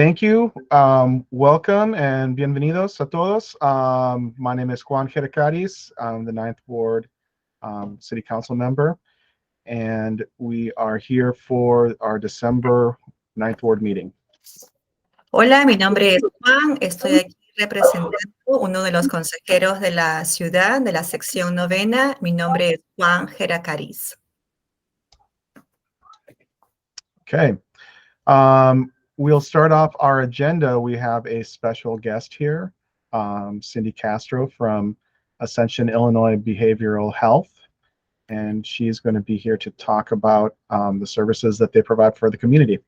Thank you. Welcome and bienvenidos a todos. My name is Juan Jericaris. I'm the Ninth Ward City Council member, and we are here for our December Ninth Ward meeting. Hola, mi nombre es Juan, estoy aquí representando uno de los consejeros de la ciudad, de la sección novena. Mi nombre es Juan Jericaris. Okay. We'll start off our agenda. We have a special guest here, Cindy Castro from Ascension, Illinois Behavioral Health, and she's going to be here to talk about the services that they provide for the community.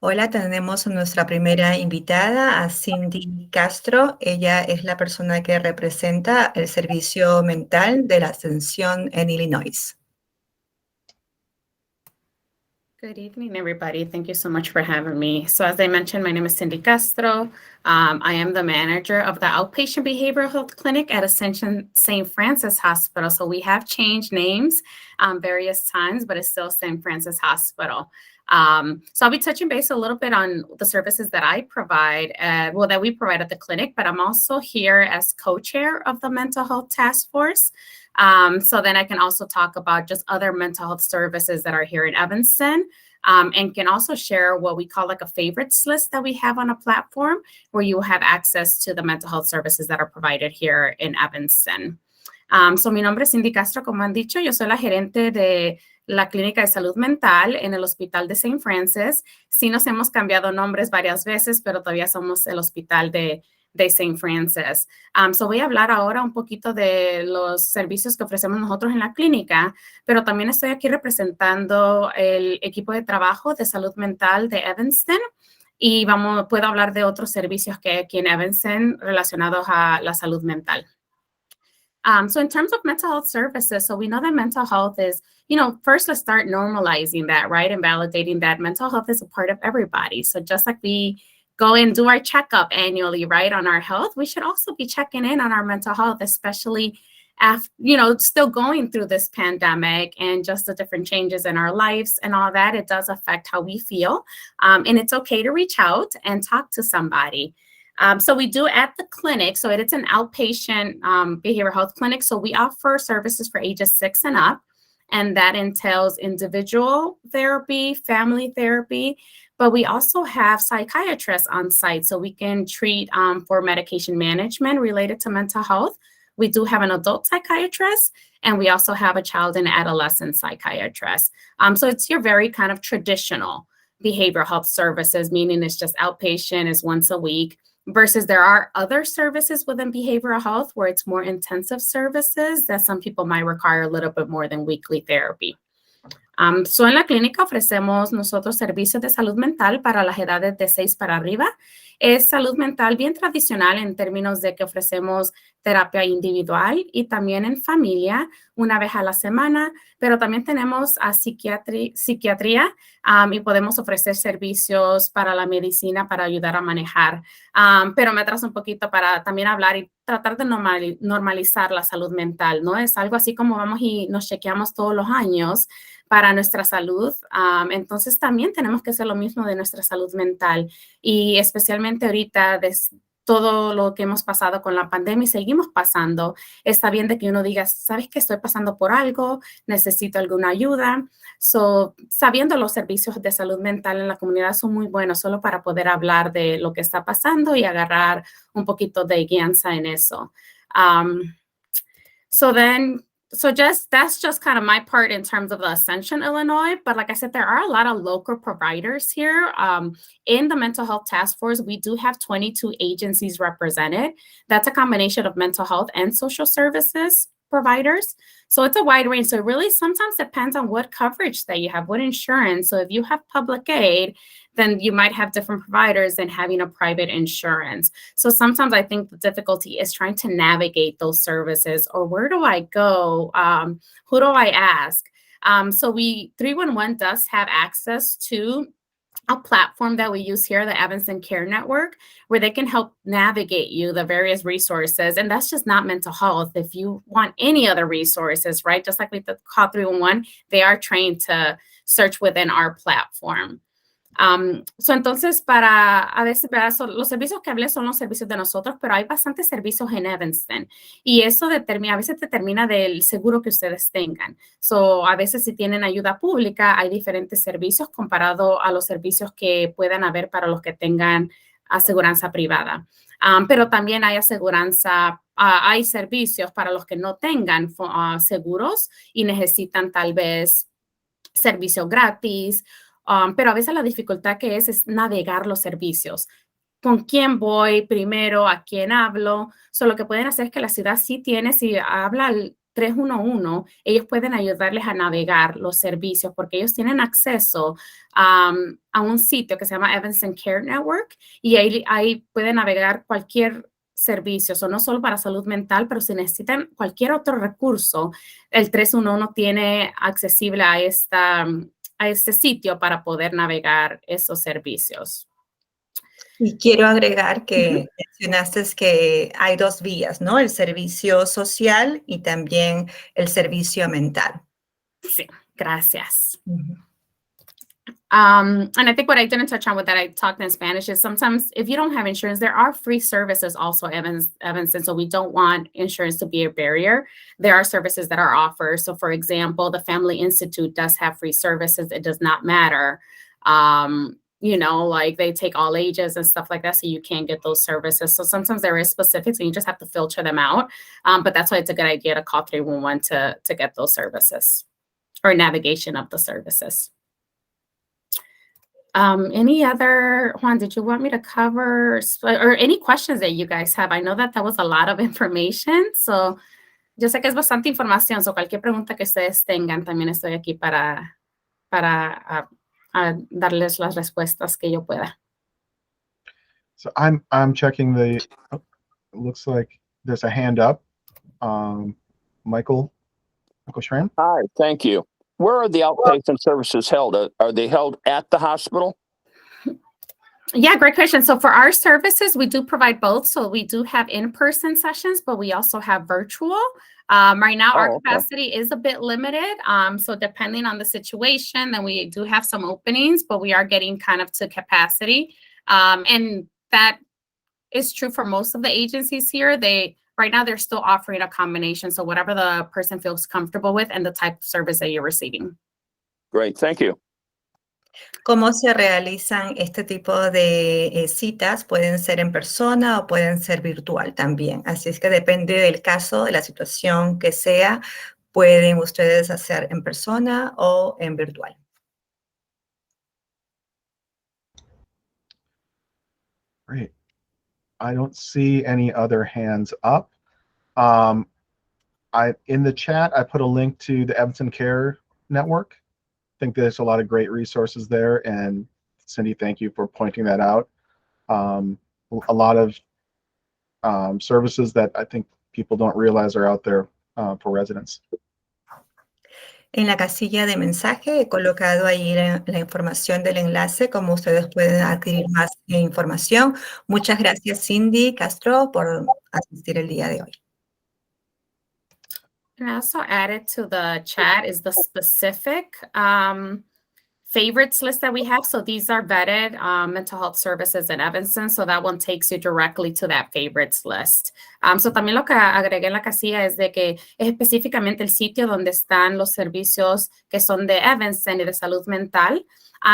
Hola, tenemos a nuestra primera invitada, a Cindy Castro. Ella es la persona que representa el servicio mental de la Ascensión en Illinois. Good evening, everybody. Thank you so much for having me. So as I mentioned, my name is Cindy Castro. I am the manager of the Outpatient Behavioral Health Clinic at Ascension St. Francis Hospital. So we have changed names various times, but it's still St. Francis Hospital. So I'll be touching base a little bit on the services that I provide, that we provide at the clinic, but I'm also here as co-chair of the Mental Health Task Force. So then I can also talk about just other mental health services that are here in Evanston, and can also share what we call like a favorites list that we have on a platform where you will have access to the mental health services that are provided here in Evanston. So mi nombre es Cindy Castro, como han dicho, yo soy la gerente de la Clínica de Salud Mental en el Hospital de St. Francis. Sí nos hemos cambiado nombres varias veces, pero todavía somos el Hospital de St. Francis. So voy a hablar ahora un poquito de los servicios que ofrecemos nosotros en la clínica, pero también estoy aquí representando el equipo de trabajo de salud mental de Evanston y puedo hablar de otros servicios que hay aquí en Evanston relacionados a la salud mental. So in terms of mental health services, so we know that mental health is, first let's start normalizing that, right? And validating that mental health is a part of everybody. So just like we go and do our checkup annually, right, on our health, we should also be checking in on our mental health, especially after, still going through this pandemic and just the different changes in our lives and all that. It does affect how we feel. And it's okay to reach out and talk to somebody. So we do at the clinic. So it's an outpatient behavioral health clinic. So we offer services for ages 6 and up. And that entails individual therapy, family therapy, but we also have psychiatrists on site. So we can treat for medication management related to mental health. We do have an adult psychiatrist, and we also have a child and adolescent psychiatrist. So it's your very kind of traditional behavioral health services, meaning it's just outpatient, it's once a week. Versus there are other services within behavioral health where it's more intensive services that some people might require a little bit more than weekly therapy. So en la clínica ofrecemos nosotros servicios de salud mental para las edades de 6 para arriba. Es salud mental bien tradicional en términos de que ofrecemos terapia individual y también en familia una vez a la semana, pero también tenemos a psiquiatría y podemos ofrecer servicios para la medicina para ayudar a manejar. Pero me atraso un poquito para también hablar y tratar de normalizar la salud mental, ¿no? Es algo así como vamos y nos chequeamos todos los años para nuestra salud. Entonces también tenemos que hacer lo mismo de nuestra salud mental y especialmente ahorita todo lo que hemos pasado con la pandemia y seguimos pasando, está bien de que uno diga, ¿sabes que estoy pasando por algo? Necesito alguna ayuda. So, sabiendo los servicios de salud mental en la comunidad son muy buenos solo para poder hablar de lo que está pasando y agarrar un poquito de guianza en eso. That's just kind of my part in terms of the Ascension, Illinois. But like I said, there are a lot of local providers here. In the Mental Health Task Force, we do have 22 agencies represented. That's a combination of mental health and social services providers. So it's a wide range. So it really sometimes depends on what coverage that you have, what insurance. So if you have public aid, then you might have different providers than having a private insurance. So sometimes I think the difficulty is trying to navigate those services or where do I go? Who do I ask? So 311 does have access to a platform that we use here, the Evanston Care Network, where they can help navigate you the various resources. And that's just not mental health. If you want any other resources, right, just like with the Call 311, they are trained to search within our platform. Entonces, a veces, ¿verdad? Los servicios que hablé son los servicios de nosotros, pero hay bastantes servicios en Evanston y eso a veces determina del seguro que ustedes tengan. A veces si tienen ayuda pública, hay diferentes servicios comparado a los servicios que puedan haber para los que tengan aseguranza privada. Pero también hay hay servicios para los que no tengan seguros y necesitan tal vez servicios gratis. Pero a veces la dificultad que es navegar los servicios. ¿Con quién voy primero? ¿A quién hablo? Lo que pueden hacer es que la ciudad sí tiene, si habla al 311, ellos pueden ayudarles a navegar los servicios porque ellos tienen acceso a un sitio que se llama Evanston Care Network y ahí pueden navegar cualquier servicio, no solo para salud mental, pero si necesitan cualquier otro recurso, el 311 tiene accesible a este sitio para poder navegar esos servicios. Y quiero agregar que mencionaste que hay dos vías, ¿no? El servicio social y también el servicio mental. Sí, gracias. And I think what I didn't touch on with that, I talked in Spanish, is sometimes if you don't have insurance, there are free services also, Evanston, so we don't want insurance to be a barrier. There are services that are offered. So for example, the Family Institute does have free services. It does not matter. Like they take all ages and stuff like that, so you can't get those services. So sometimes there is specifics and you just have to filter them out. But that's why it's a good idea to call 311 to get those services or navigation of the services. Any other, Juan, did you want me to cover or any questions that you guys have? I know that was a lot of information, so yo sé que es bastante información, so cualquier pregunta que ustedes tengan, también estoy aquí para darles las respuestas que yo pueda. So I'm checking it looks like there's a hand up. Michael Schramm. Hi, thank you. Where are the outpatient services held? Are they held at the hospital? Yeah, great question. So for our services, we do provide both. So we do have in-person sessions, but we also have virtual. Right now, our capacity is a bit limited. So depending on the situation, then we do have some openings, but we are getting kind of to capacity. And that is true for most of the agencies here. Right now, they're still offering a combination. So whatever the person feels comfortable with and the type of service that you're receiving. Great, thank you. ¿Cómo se realizan este tipo de citas? Pueden ser en persona o pueden ser virtual también. Así es que depende del caso, de la situación que sea, pueden ustedes hacer en persona o en virtual. Great. I don't see any other hands up. In the chat, I put a link to the Evanston Care Network. I think there's a lot of great resources there, and Cindy, thank you for pointing that out. A lot of services that I think people don't realize are out there for residents. En la casilla de mensaje he colocado ahí la información del enlace, como ustedes pueden adquirir más información. Muchas gracias, Cindy Castro, por asistir el día de hoy. And I also added to the chat is the specific favorites list that we have. So these are vetted mental health services in Evanston. So that one takes you directly to that favorites list. So también lo que agregué en la casilla es de que es específicamente el sitio donde están los servicios que son de Evanston y de salud mental.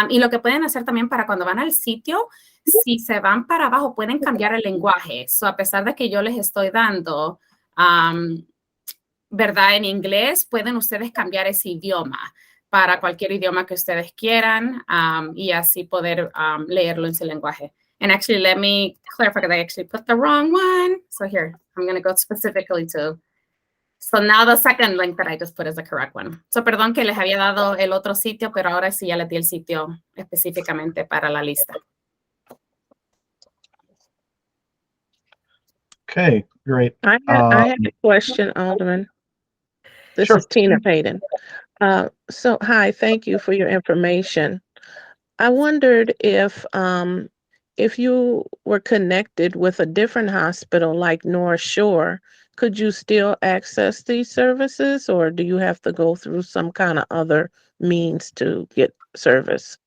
Y lo que pueden hacer también para cuando van al sitio, si se van para abajo, pueden cambiar el lenguaje. So a pesar de que yo les estoy dando ¿verdad? En inglés, pueden ustedes cambiar ese idioma para cualquier idioma que ustedes quieran y así poder leerlo en su lenguaje. And actually, let me clarify because I actually put the wrong one. So here, I'm going to go specifically to. So now the second link that I just put is the correct one. So perdón que les había dado el otro sitio, pero ahora sí ya les di el sitio específicamente para la lista. Okay, great. I had a question, Alderman. This Sure. is Tina Payton. So, hi, thank you for your information. I wondered if you were connected with a different hospital like North Shore, could you still access these services, or do you have to go through some kind of other means to get service?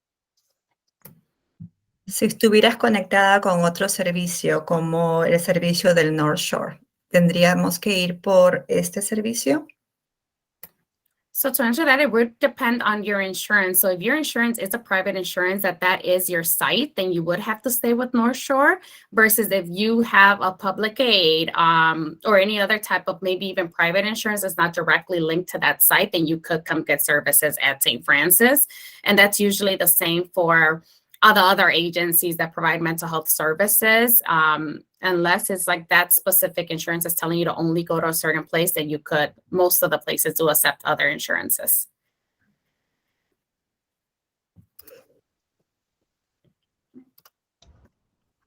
Si estuvieras conectada con otro servicio, como el servicio del North Shore, ¿tendríamos que ir por este servicio? So to answer that, it would depend on your insurance. So if your insurance is a private insurance that is your site, then you would have to stay with North Shore. Versus if you have a public aid or any other type of maybe even private insurance that's not directly linked to that site, then you could come get services at St. Francis. And that's usually the same for the other agencies that provide mental health services. Unless it's like that specific insurance is telling you to only go to a certain place, then you could, most of the places do accept other insurances.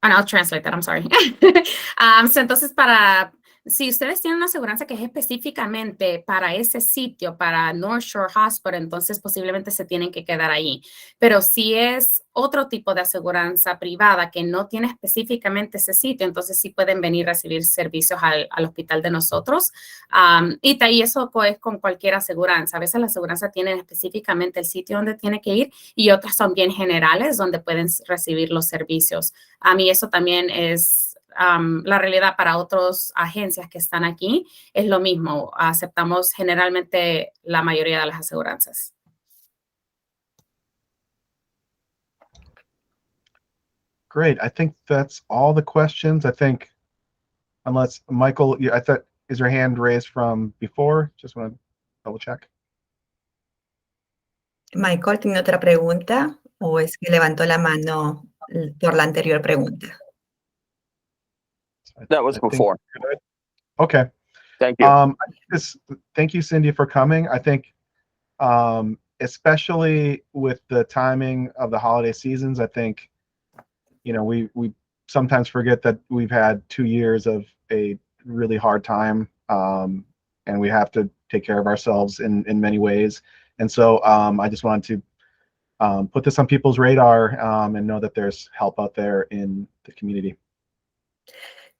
And I'll translate that, I'm sorry. So entonces si ustedes tienen una aseguranza que es específicamente para ese sitio, para North Shore Hospital, entonces posiblemente se tienen que quedar ahí. Pero si es otro tipo de aseguranza privada que no tiene específicamente ese sitio, entonces sí pueden venir a recibir servicios al hospital de nosotros. Y eso es con cualquier aseguranza. A veces la aseguranza tiene específicamente el sitio donde tiene que ir y otras son bien generales donde pueden recibir los servicios. Y eso también es la realidad para otras agencias que están aquí. Es lo mismo. Aceptamos generalmente la mayoría de las aseguranzas. Great. I think that's all the questions. I think, unless Michael, I thought, is your hand raised from before? Just want to double check. Michael, ¿tiene otra pregunta o es que levantó la mano por la anterior pregunta? That was I think before. we're good. Okay. Thank you. Thank you, Cindy, for coming. I think, especially with the timing of the holiday seasons, I think, we sometimes forget that we've had 2 years of a really hard time, and we have to take care of ourselves in many ways. And so I just wanted to put this on people's radar and know that there's help out there in the community.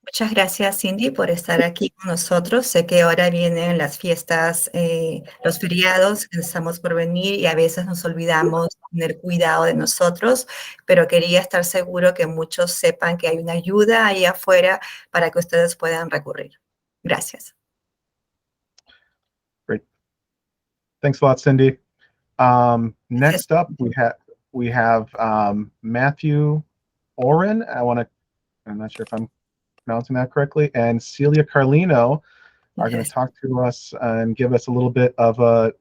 Muchas gracias, Cindy, por estar aquí con nosotros. Sé que ahora vienen las fiestas, los feriados que estamos por venir y a veces nos olvidamos tener cuidado de nosotros, pero quería estar seguro que muchos sepan que hay una ayuda ahí afuera para que ustedes puedan recurrir. Gracias. Great. Thanks a lot, Cindy. Next up, we have Matthew Oren. I'm not sure if I'm pronouncing that correctly, and Celia Carlino are going to talk to us and give us a little bit of a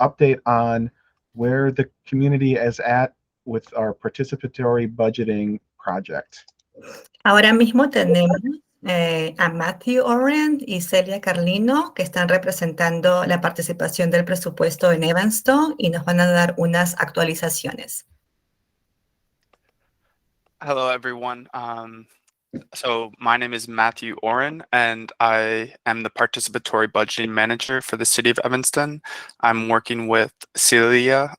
update on where the community is at with our participatory budgeting project. Ahora mismo tenemos a Matthew Oren y Celia Carlino que están representando la participación del presupuesto en Evanston y nos van a dar unas actualizaciones. Hello, everyone. So my name is Matthew Oren, and I am the Participatory Budgeting Manager for the City of Evanston. I'm working with Celia,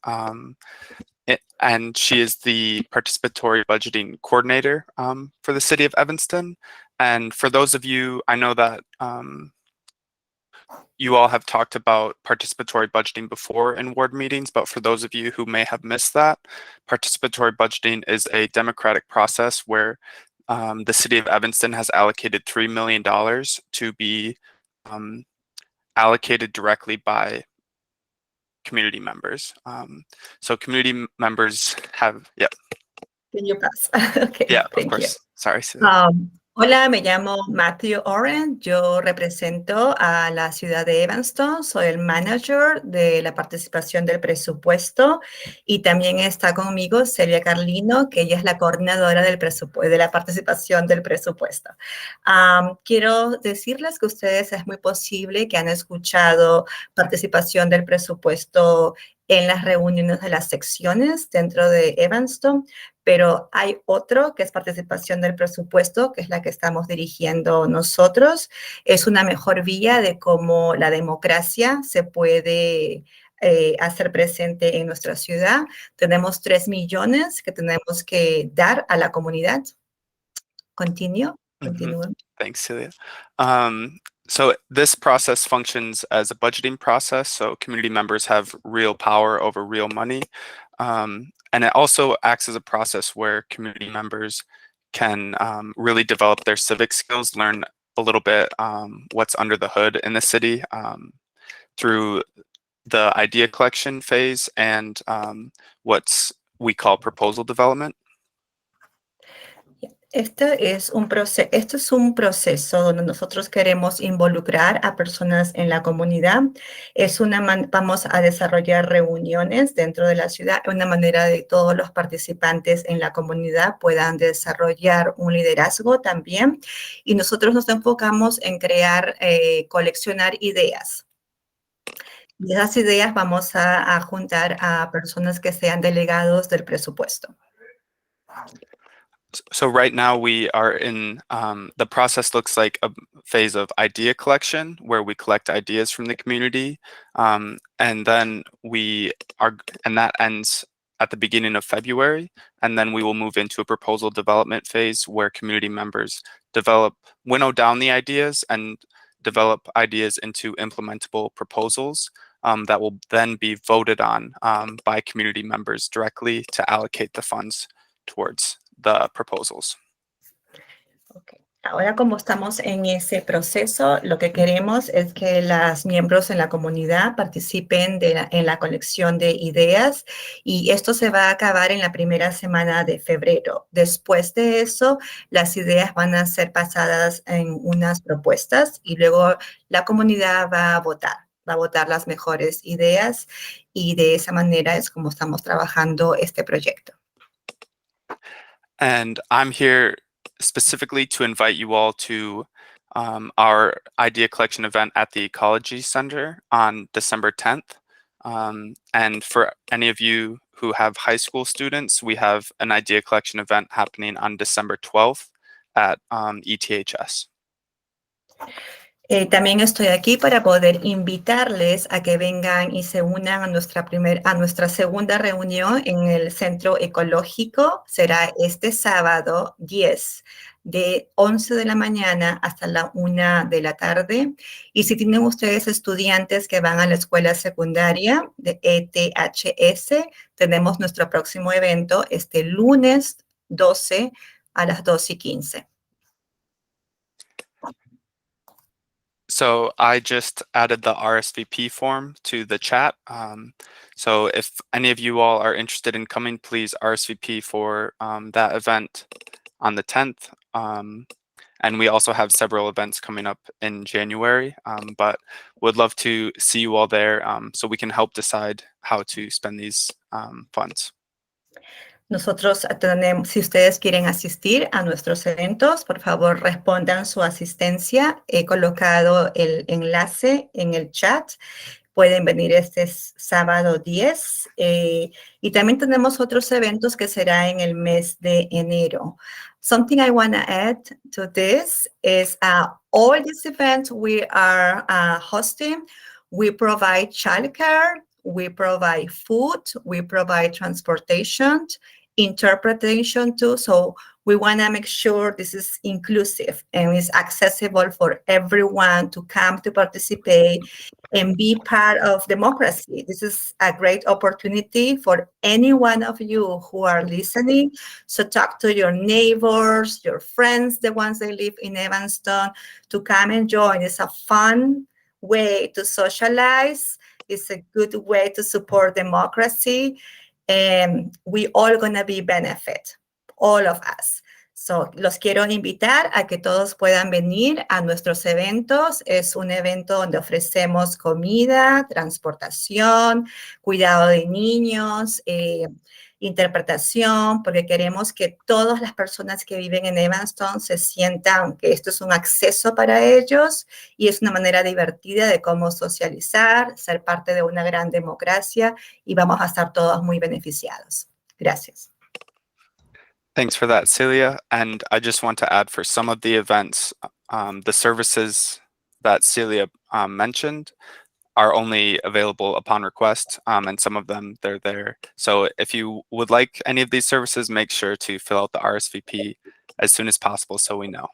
and she is the Participatory Budgeting Coordinator for the City of Evanston. And for those of you, I know that you all have talked about participatory budgeting before in ward meetings, but for those of you who may have missed that, participatory budgeting is a democratic process where the City of Evanston has allocated $3 million to be allocated directly by community members. So community members have, Can you pass? Okay, yeah, of thank course. you. Sorry. Hola, me llamo Matthew Oren, yo represento a la ciudad de Evanston, soy el manager de la participación del presupuesto y también está conmigo Celia Carlino, que ella es la coordinadora de la participación del presupuesto. Quiero decirles que ustedes es muy posible que han escuchado participación del presupuesto en las reuniones de las secciones dentro de Evanston, pero hay otro que es participación del presupuesto, que es la que estamos dirigiendo nosotros. Es una mejor vía de cómo la democracia se puede hacer presente en nuestra ciudad. Tenemos 3 millones que tenemos que dar a la comunidad. Continúo. Thanks, Celia. So this process functions as a budgeting process, so community members have real power over real money. And it also acts as a process where community members can really develop their civic skills, learn a little bit what's under the hood in the city through the idea collection phase and what's we call proposal development. Esto es un proceso donde nosotros queremos involucrar a personas en la comunidad. Vamos a desarrollar reuniones dentro de la ciudad, una manera de todos los participantes en la comunidad puedan desarrollar un liderazgo también. Y nosotros nos enfocamos en coleccionar ideas. Y esas ideas vamos a juntar a personas que sean delegados del presupuesto. So right now we are in, the process looks like a phase of idea collection where we collect ideas from the community. And then that ends at the beginning of February. And then we will move into a proposal development phase where community members winnow down the ideas and develop ideas into implementable proposals that will then be voted on by community members directly to allocate the funds towards the proposals. Okay. Ahora, como estamos en ese proceso, lo que queremos es que los miembros en la comunidad participen en la colección de ideas y esto se va a acabar en la primera semana de febrero. Después de eso, las ideas van a ser pasadas en unas propuestas y luego la comunidad va a votar las mejores ideas y de esa manera es como estamos trabajando este proyecto. And I'm here specifically to invite you all to our idea collection event at the Ecology Center on December 10th. And for any of you who have high school students, we have an idea collection event happening on December 12th at ETHS. También estoy aquí para poder invitarles a que vengan y se unan a nuestra segunda reunión en el Centro Ecológico. Será este sábado 10, de 11 de la mañana hasta la 1 de la tarde. Y si tienen ustedes estudiantes que van a la escuela secundaria de ETHS, tenemos nuestro próximo evento este lunes 12 a las 2:15. So I just added the RSVP form to the chat. So if any of you all are interested in coming, please RSVP for that event on the 10th. And we also have several events coming up in January, but would love to see you all there so we can help decide how to spend these funds. Nosotros tenemos, si ustedes quieren asistir a nuestros eventos, por favor respondan su asistencia. He colocado el enlace en el chat. Pueden venir este sábado 10. Y también tenemos otros eventos que será en el mes de enero. Something I want to add to this is all these events we are hosting, we provide childcare, we provide food, we provide transportation, interpretation too. So we want to make sure this is inclusive and is accessible for everyone to come to participate and be part of democracy. This is a great opportunity for any one of you who are listening. So talk to your neighbors, your friends, the ones that live in Evanston, to come and join. It's a fun way to socialize. It's a good way to support democracy. And we all gonna be benefit, all of us. So, los quiero invitar a que todos puedan venir a nuestros eventos. Es un evento donde ofrecemos comida, transportación, cuidado de niños, interpretación, porque queremos que todas las personas que viven en Evanston se sientan que esto es un acceso para ellos y es una manera divertida de cómo socializar, ser parte de una gran democracia y vamos a estar todos muy beneficiados. Gracias. Thanks for that, Celia. And I just want to add for some of the events, the services that Celia mentioned are only available upon request, and some of them, they're there. So if you would like any of these services, make sure to fill out the RSVP as soon as possible so we know.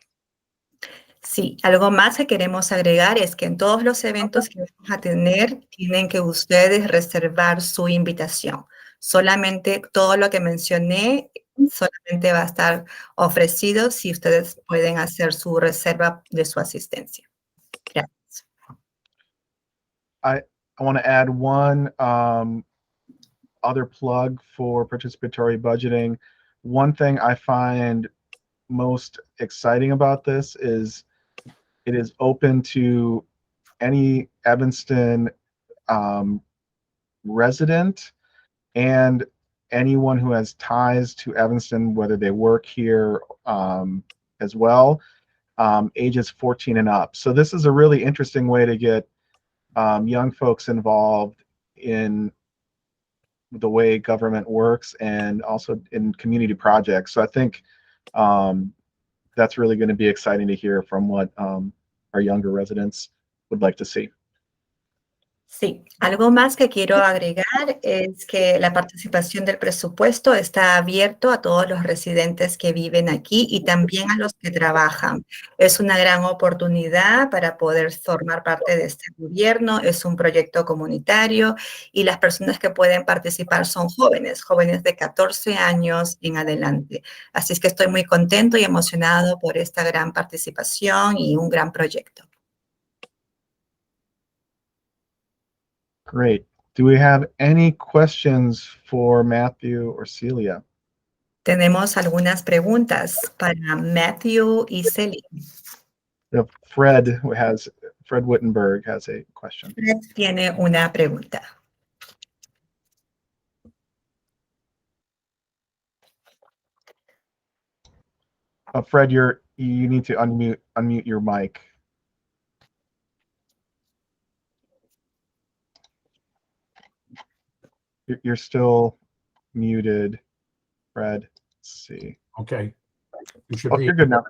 Sí, algo más que queremos agregar es que en todos los eventos que vamos a tener, tienen que ustedes reservar su invitación. Solamente todo lo que mencioné solamente va a estar ofrecido si ustedes pueden hacer su reserva de su asistencia. Gracias. I want to add one other plug for participatory budgeting. One thing I find most exciting about this is it is open to any Evanston resident and anyone who has ties to Evanston, whether they work here as well, ages 14 and up. So this is a really interesting way to get young folks involved in the way government works and also in community projects. So I think that's really going to be exciting to hear from what our younger residents would like to see. Sí, algo más que quiero agregar es que la participación del presupuesto está abierto a todos los residentes que viven aquí y también a los que trabajan. Es una gran oportunidad para poder formar parte de este gobierno, es un proyecto comunitario y las personas que pueden participar son jóvenes de 14 años en adelante. Así es que estoy muy contento y emocionado por esta gran participación y un gran proyecto. Great. Do we have any questions for Matthew or Celia? Tenemos algunas preguntas para Matthew y Celia. Fred Wittenberg has a question. Fred tiene una pregunta. Fred, you need to unmute your mic. You're still muted, Fred. Let's see. Okay. You should Oh, be. you're good now.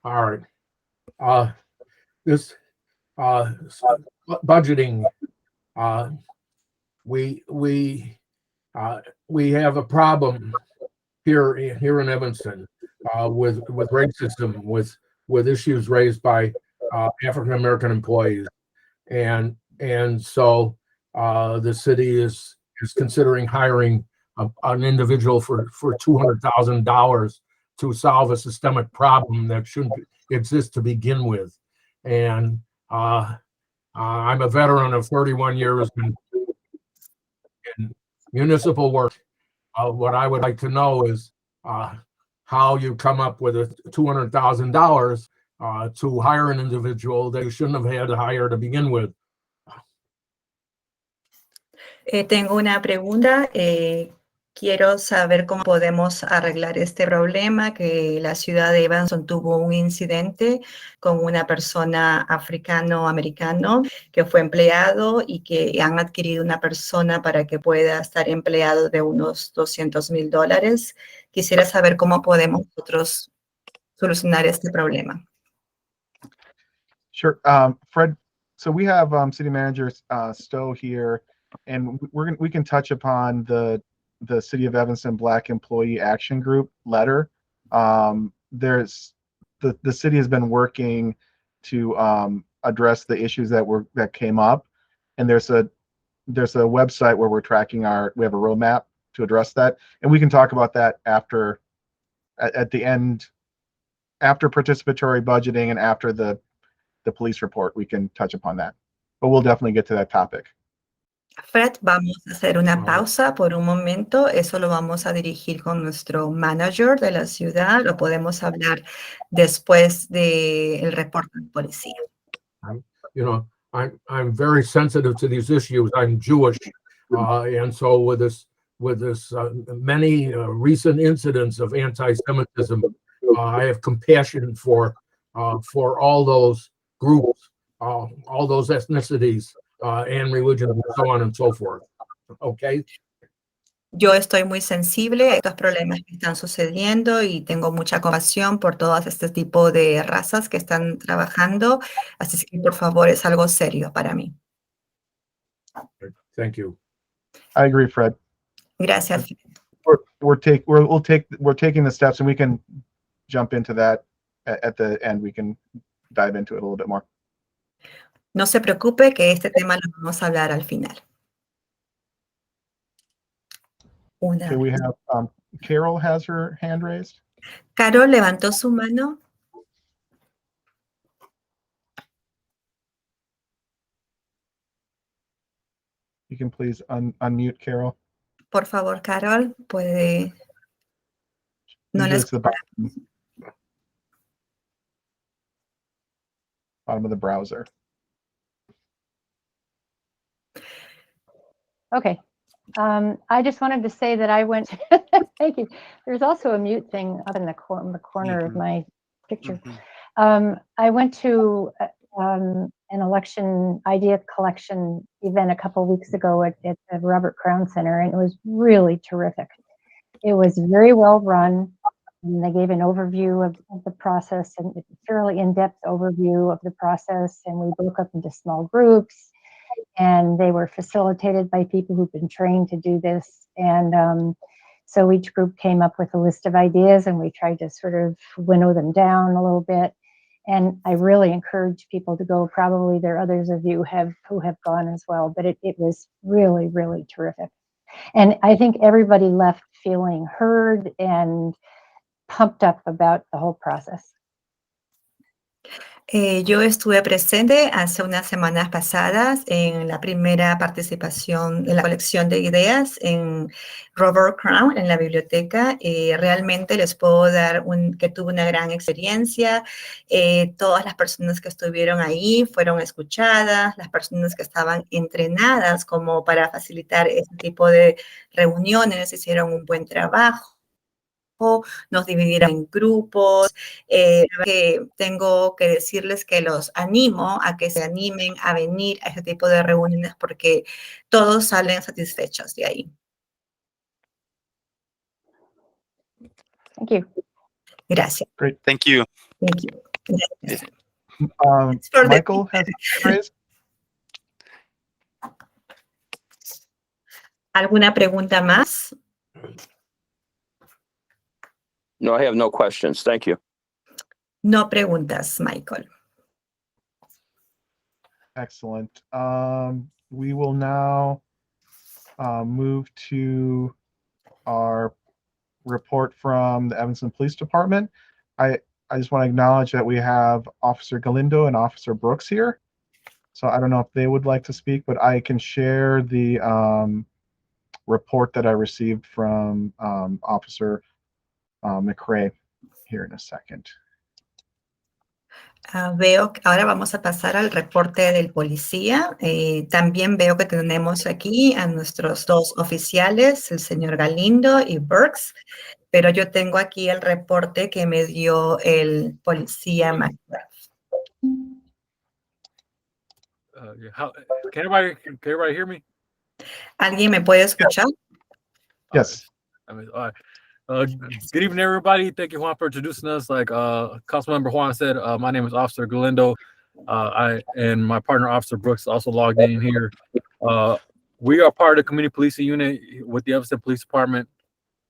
All right. This budgeting, we have a problem here in Evanston with racism, with issues raised by African American employees, and so the city is considering hiring an individual for $200,000 to solve a systemic problem that shouldn't exist to begin with. And I'm a veteran of 31 years in municipal work. What I would like to know is how you come up with a $200,000 to hire an individual that you shouldn't have had to hire to begin with. Tengo una pregunta. Quiero saber cómo podemos arreglar este problema, que la ciudad de Evanston tuvo un incidente con una persona africano-americano que fue empleado y que han adquirido una persona para que pueda estar empleado de unos $200,000. Quisiera saber cómo podemos nosotros solucionar este problema. Sure, Fred. So we have City Manager Stowe here, and we can touch upon the City of Evanston Black Employee Action Group letter. There's the city has been working to address the issues that came up, and there's a website where we're tracking we have a roadmap to address that, and we can talk about that at the end, after participatory budgeting and after the police report. We can touch upon that, but we'll definitely get to that topic. Fred, vamos a hacer una pausa por un momento. Eso lo vamos a dirigir con nuestro manager de la ciudad. Lo podemos hablar después del reporte de policía. You know, I'm very sensitive to these issues. I'm Jewish, and so with this many recent incidents of anti-Semitism, I have compassion for all those groups, all those ethnicities. And religion, and so on and so forth. Okay. Yo estoy muy sensible a estos problemas que están sucediendo y tengo mucha compasión por todas este tipo de razas que están trabajando. Así que, por favor, es algo serio para mí. Thank you. I agree, Fred. Gracias. We're taking the steps, and we can jump into that at the end. We can dive into it a little bit more. No se preocupe que este tema lo vamos a hablar al final. una Okay, we vez. have Carol has her hand raised. Carol levantó su mano. You can please unmute Carol. Por favor, Carol, puede. No la Usually it's the escucho. bottom of the browser. Okay. I just wanted to say that I went, thank you. There's also a mute thing up in the corner of my picture. I went to an election idea collection event a couple weeks ago at the Robert Crown Center, and it was really terrific. It was very well run. And they gave an overview of the process, and a fairly in-depth overview of the process, and we broke up into small groups, and they were facilitated by people who've been trained to do this. And so each group came up with a list of ideas, and we tried to sort of winnow them down a little bit. And I really encourage people to go. Probably there are others of you who have gone as well, but it was really, really terrific. And I think everybody left feeling heard and pumped up about the whole process. Yo estuve presente hace unas semanas pasadas en la primera participación de la colección de ideas en Robert Crown, en la biblioteca. Realmente les puedo dar que tuve una gran experiencia. Todas las personas que estuvieron ahí fueron escuchadas, las personas que estaban entrenadas como para facilitar este tipo de reuniones hicieron un buen trabajo. Nos dividieron en grupos. Que tengo que decirles que los animo a que se animen a venir a este tipo de reuniones porque todos salen satisfechos de ahí. Thank you. Gracias. Great. Thank you. Thank you. Gracias. Michael has his hand raised. ¿Alguna pregunta más? No, I have no questions. Thank you. No preguntas, Michael. Excellent. We will now move to our report from the Evanston Police Department. I just want to acknowledge that we have Officer Galindo and Officer Brooks here. So I don't know if they would like to speak, but I can share the report that I received from Officer McRae here in a second. Veo que ahora vamos a pasar al reporte del policía. También veo que tenemos aquí a nuestros dos oficiales, el señor Galindo y Burks, pero yo tengo aquí el reporte que me dio el policía McGrath. Can everybody hear me? ¿Alguien me puede escuchar? Yes. All right. Good evening, everybody. Thank you, Juan, for introducing us. Like Councilmember Juan said, my name is Officer Galindo. I and my partner, Officer Brooks, also logged in here. We are part of the community policing unit with the Evanston Police Department.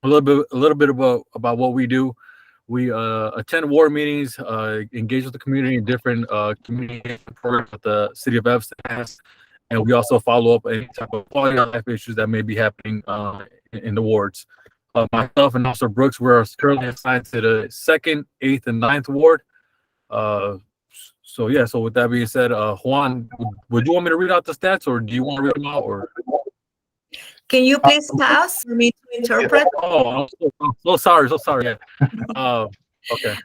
A little bit about what we do. We attend ward meetings, engage with the community in different community programs that the city of Evanston has, and we also follow up any type of quality of life issues that may be happening in the wards. Myself and Officer Brooks, we're currently assigned to the 2nd, 8th, and 9th ward. So with that being said, Juan, would you want me to read out the stats, or do you want to read them out? Or Can you please pause for me to interpret? oh, I'm so sorry. Yeah. Okay.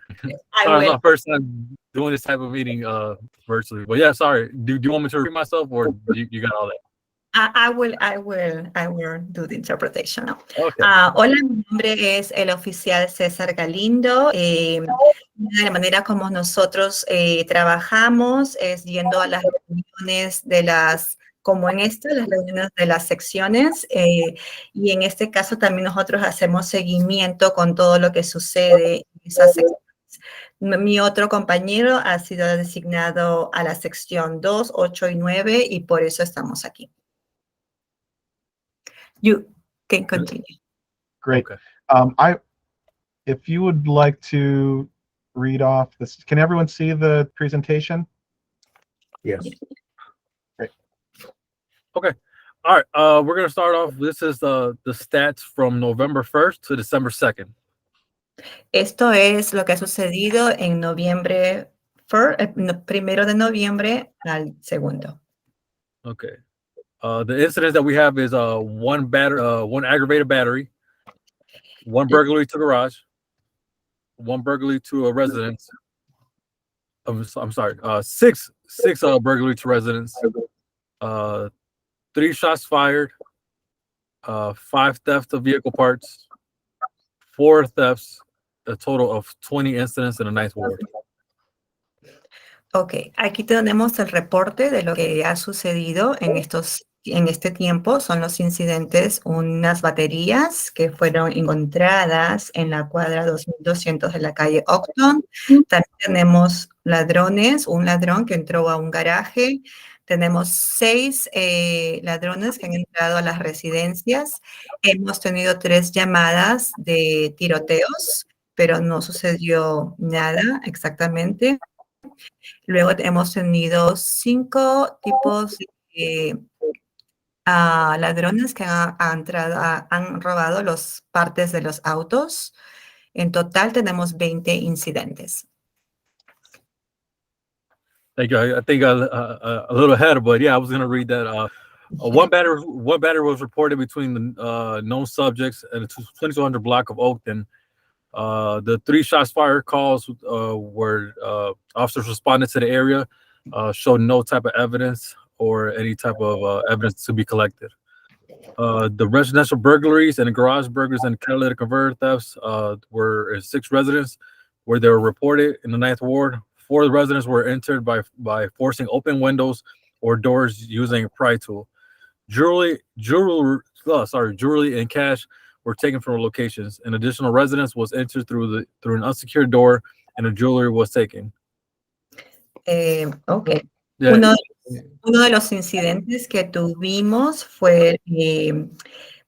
I Sorry, will. my first time doing this type of meeting virtually. But yeah, sorry. Do you want me to read myself, or you got all that? I will do the interpretation now. Okay. Hola, mi nombre es el oficial César Galindo. La manera como nosotros trabajamos es yendo a las reuniones como en las reuniones de las secciones, y en este caso también nosotros hacemos seguimiento con todo lo que sucede en esas secciones. Mi otro compañero ha sido designado a la sección 2, 8 y 9, y por eso estamos aquí. You can continue. Great. Okay. If you would like to read off this, can everyone see the presentation? Yes. Okay. All right, we're gonna start off. This is the stats from November 1st to December 2nd. Esto es lo que ha sucedido en noviembre, primero de noviembre al segundo. Okay. The incidents that we have is one aggravated battery, one burglary to garage, one burglary to a residence. I'm sorry, six burglary to residence, 3 shots fired, 5 theft of vehicle parts, 4 thefts, a total of 20 incidents in the 9th ward. Ok, aquí tenemos el reporte de lo que ha sucedido en este tiempo. Son los incidentes, unas baterías que fueron encontradas en la cuadra 2200 de la calle Octon. También tenemos ladrones, un ladrón que entró a un garaje. Tenemos 6 ladrones que han entrado a las residencias. Hemos tenido 3 llamadas de tiroteos, pero no sucedió nada exactamente. Luego hemos tenido 5 tipos de ladrones que han robado las partes de los autos. En total tenemos 20 incidentes. Thank you. I think a little ahead, but yeah, I was going to read that. One battery was reported between the known subjects at the 2200 block of Oakton. The 3 shots fired calls where officers responded to the area showed no type of evidence or any type of evidence to be collected. The residential burglaries and the garage burglaries and catalytic converter thefts were in 6 residents where they were reported in the 9th ward. 4 of the residents were entered by forcing open windows or doors using a pry tool. Jewelry and cash were taken from locations. An additional residence was entered through an unsecured door, and the jewelry was taken. Ok. Yeah. Uno de los incidentes que tuvimos fue,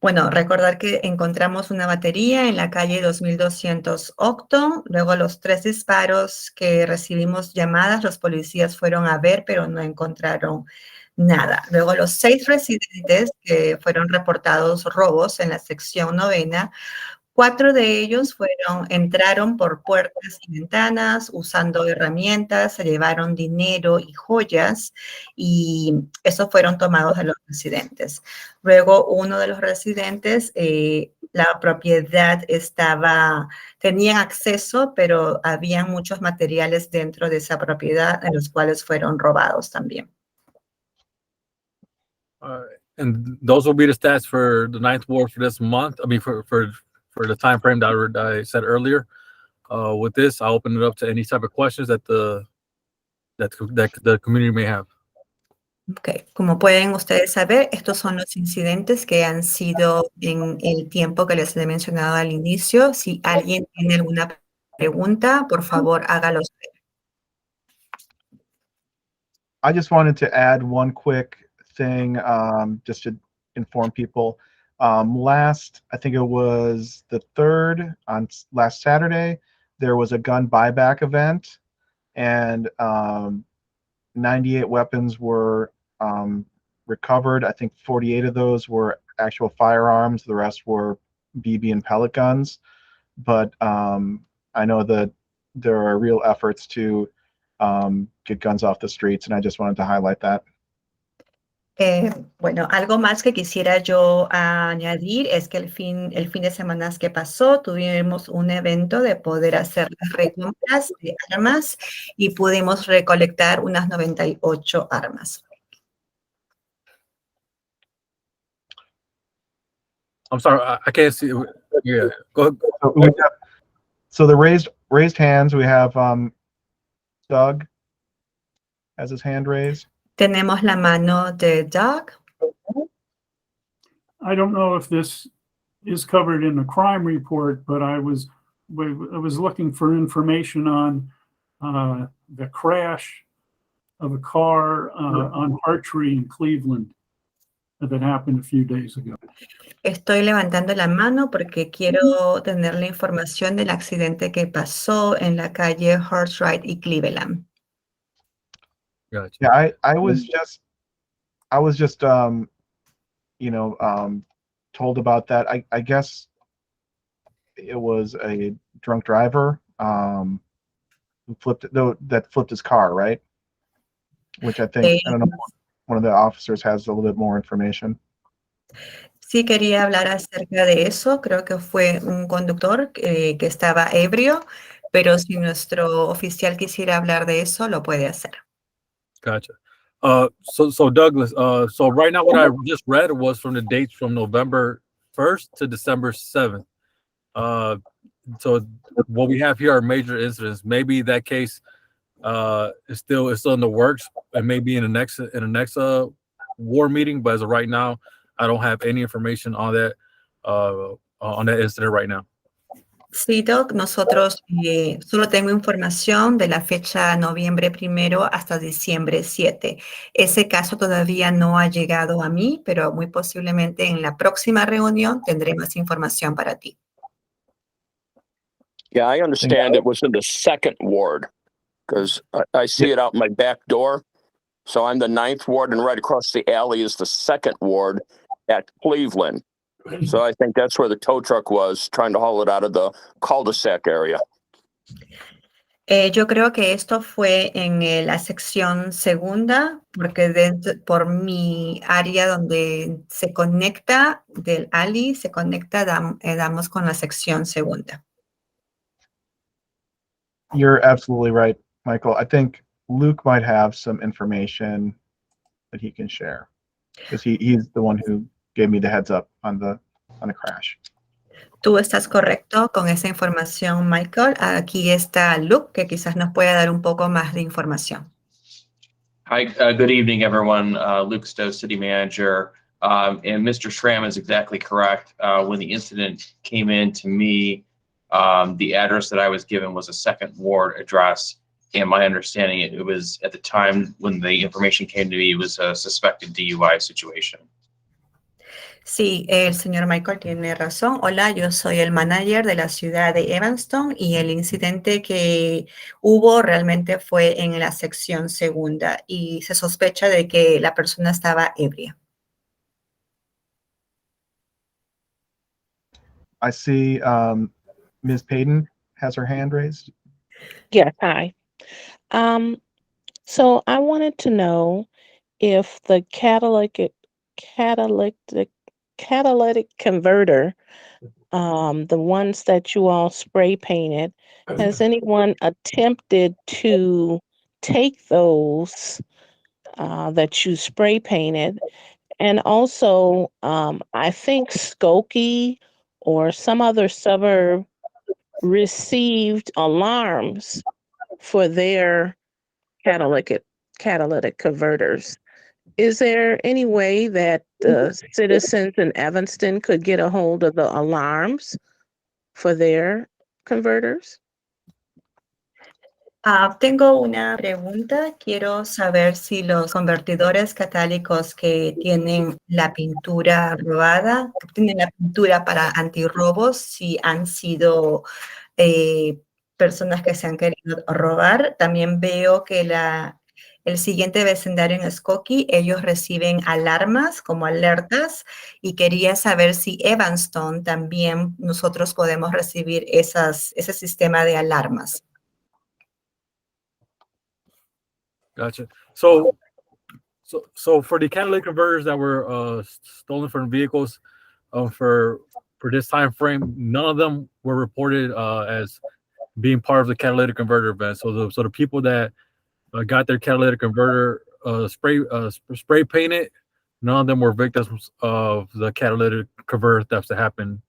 recordar que encontramos una batería en la calle 2200 Octon. Luego los 3 disparos que recibimos llamadas, los policías fueron a ver, pero no encontraron nada. Luego los 6 residentes que fueron reportados robos en la sección 9ª, 4 de ellos entraron por puertas y ventanas usando herramientas, se llevaron dinero y joyas y esos fueron tomados de los residentes. Luego uno de los residentes, la propiedad tenían acceso, pero había muchos materiales dentro de esa propiedad en los cuales fueron robados también. And those will be the stats for the 9th ward for this month. I mean, for the time frame that I said earlier. With this, I'll open it up to any type of questions that the community may have. Ok, como pueden ustedes saber, estos son los incidentes que han sido en el tiempo que les he mencionado al inicio. Si alguien tiene alguna pregunta, por favor, hágalo. I just wanted to add one quick thing, just to inform people. I think it was the 3rd, on last Saturday, there was a gun buyback event, and 98 weapons were recovered. I think 48 of those were actual firearms. The rest were BB and pellet guns. But I know that there are real efforts to get guns off the streets, and I just wanted to highlight that. Algo más que quisiera yo añadir es que el fin de semana que pasó tuvimos un evento de poder hacer las recompras de armas y pudimos recolectar unas 98 armas. I'm sorry, I can't see. Yeah, go ahead. So the raised hands, we have Doug has his hand raised. Tenemos la mano de Doug. I don't know if this is covered in the crime report, but I was looking for information on the crash of a car on Archery in Cleveland that happened a few days ago. Estoy levantando la mano porque quiero tener la información del accidente que pasó en la calle Hartwright y Cleveland. Gotcha. Yeah, I was just told about that. I guess it was a drunk driver who flipped his car, right? Which I think, I don't know, one of the officers has a little bit more information. Sí, quería hablar acerca de eso. Creo que fue un conductor que estaba ebrio, pero si nuestro oficial quisiera hablar de eso, lo puede hacer. Gotcha. So Douglas, so right now what I just read was from the dates from November 1st to December 7th. So what we have here are major incidents. Maybe that case is still in the works, and maybe in the next war meeting. But as of right now, I don't have any information on that incident right now. Sí, Doc, nosotros solo tengo información de la fecha noviembre 1 hasta diciembre 7. Ese caso todavía no ha llegado a mí, pero muy posiblemente en la próxima reunión tendré más información para ti. Yeah, I understand it was in the second ward because I see it out my back door. So I'm the 9th ward, and right across the alley is the 2nd ward at Cleveland. So I think that's where the tow truck was trying to haul it out of the cul-de-sac area. Yo creo que esto fue en la sección segunda, porque por mi área donde se conecta del alley, se conecta, damos con la sección segunda. You're absolutely right, Michael. I think Luke might have some information that he can share because he's the one who gave me the heads up on the crash. Tú estás correcto con esa información, Michael. Aquí está Luke, que quizás nos pueda dar un poco más de información. Hi, good evening, everyone. Luke Stowe, City Manager. And Mr. Schramm is exactly correct. When the incident came in to me, the address that I was given was a 2nd ward address. And my understanding, it was at the time when the information came to me, it was a suspected DUI situation. Sí, el señor Michael tiene razón. Hola, yo soy el manager de la ciudad de Evanston y el incidente que hubo realmente fue en la sección segunda y se sospecha de que la persona estaba ebria. I see Ms. Payton has her hand raised. Yes, hi. So I wanted to know if the catalytic converter, the ones that you all spray painted, has anyone attempted to take those that you spray painted? And also, I think Skokie or some other suburb received alarms for their catalytic converters. Is there any way that the citizens in Evanston could get a hold of the alarms for their converters? Tengo una pregunta. Quiero saber si los convertidores catálicos que tienen la pintura robada, que tienen la pintura para antirrobos, si han sido personas que se han querido robar. También veo que el siguiente vecindario en Skokie, ellos reciben alarmas como alertas y quería saber si Evanston también nosotros podemos recibir ese sistema de alarmas. Gotcha. So for the catalytic converters that were stolen from vehicles, for this time frame, none of them were reported as being part of the catalytic converter event. So the people that got their catalytic converter spray painted, none of them were victims of the catalytic converter thefts that happened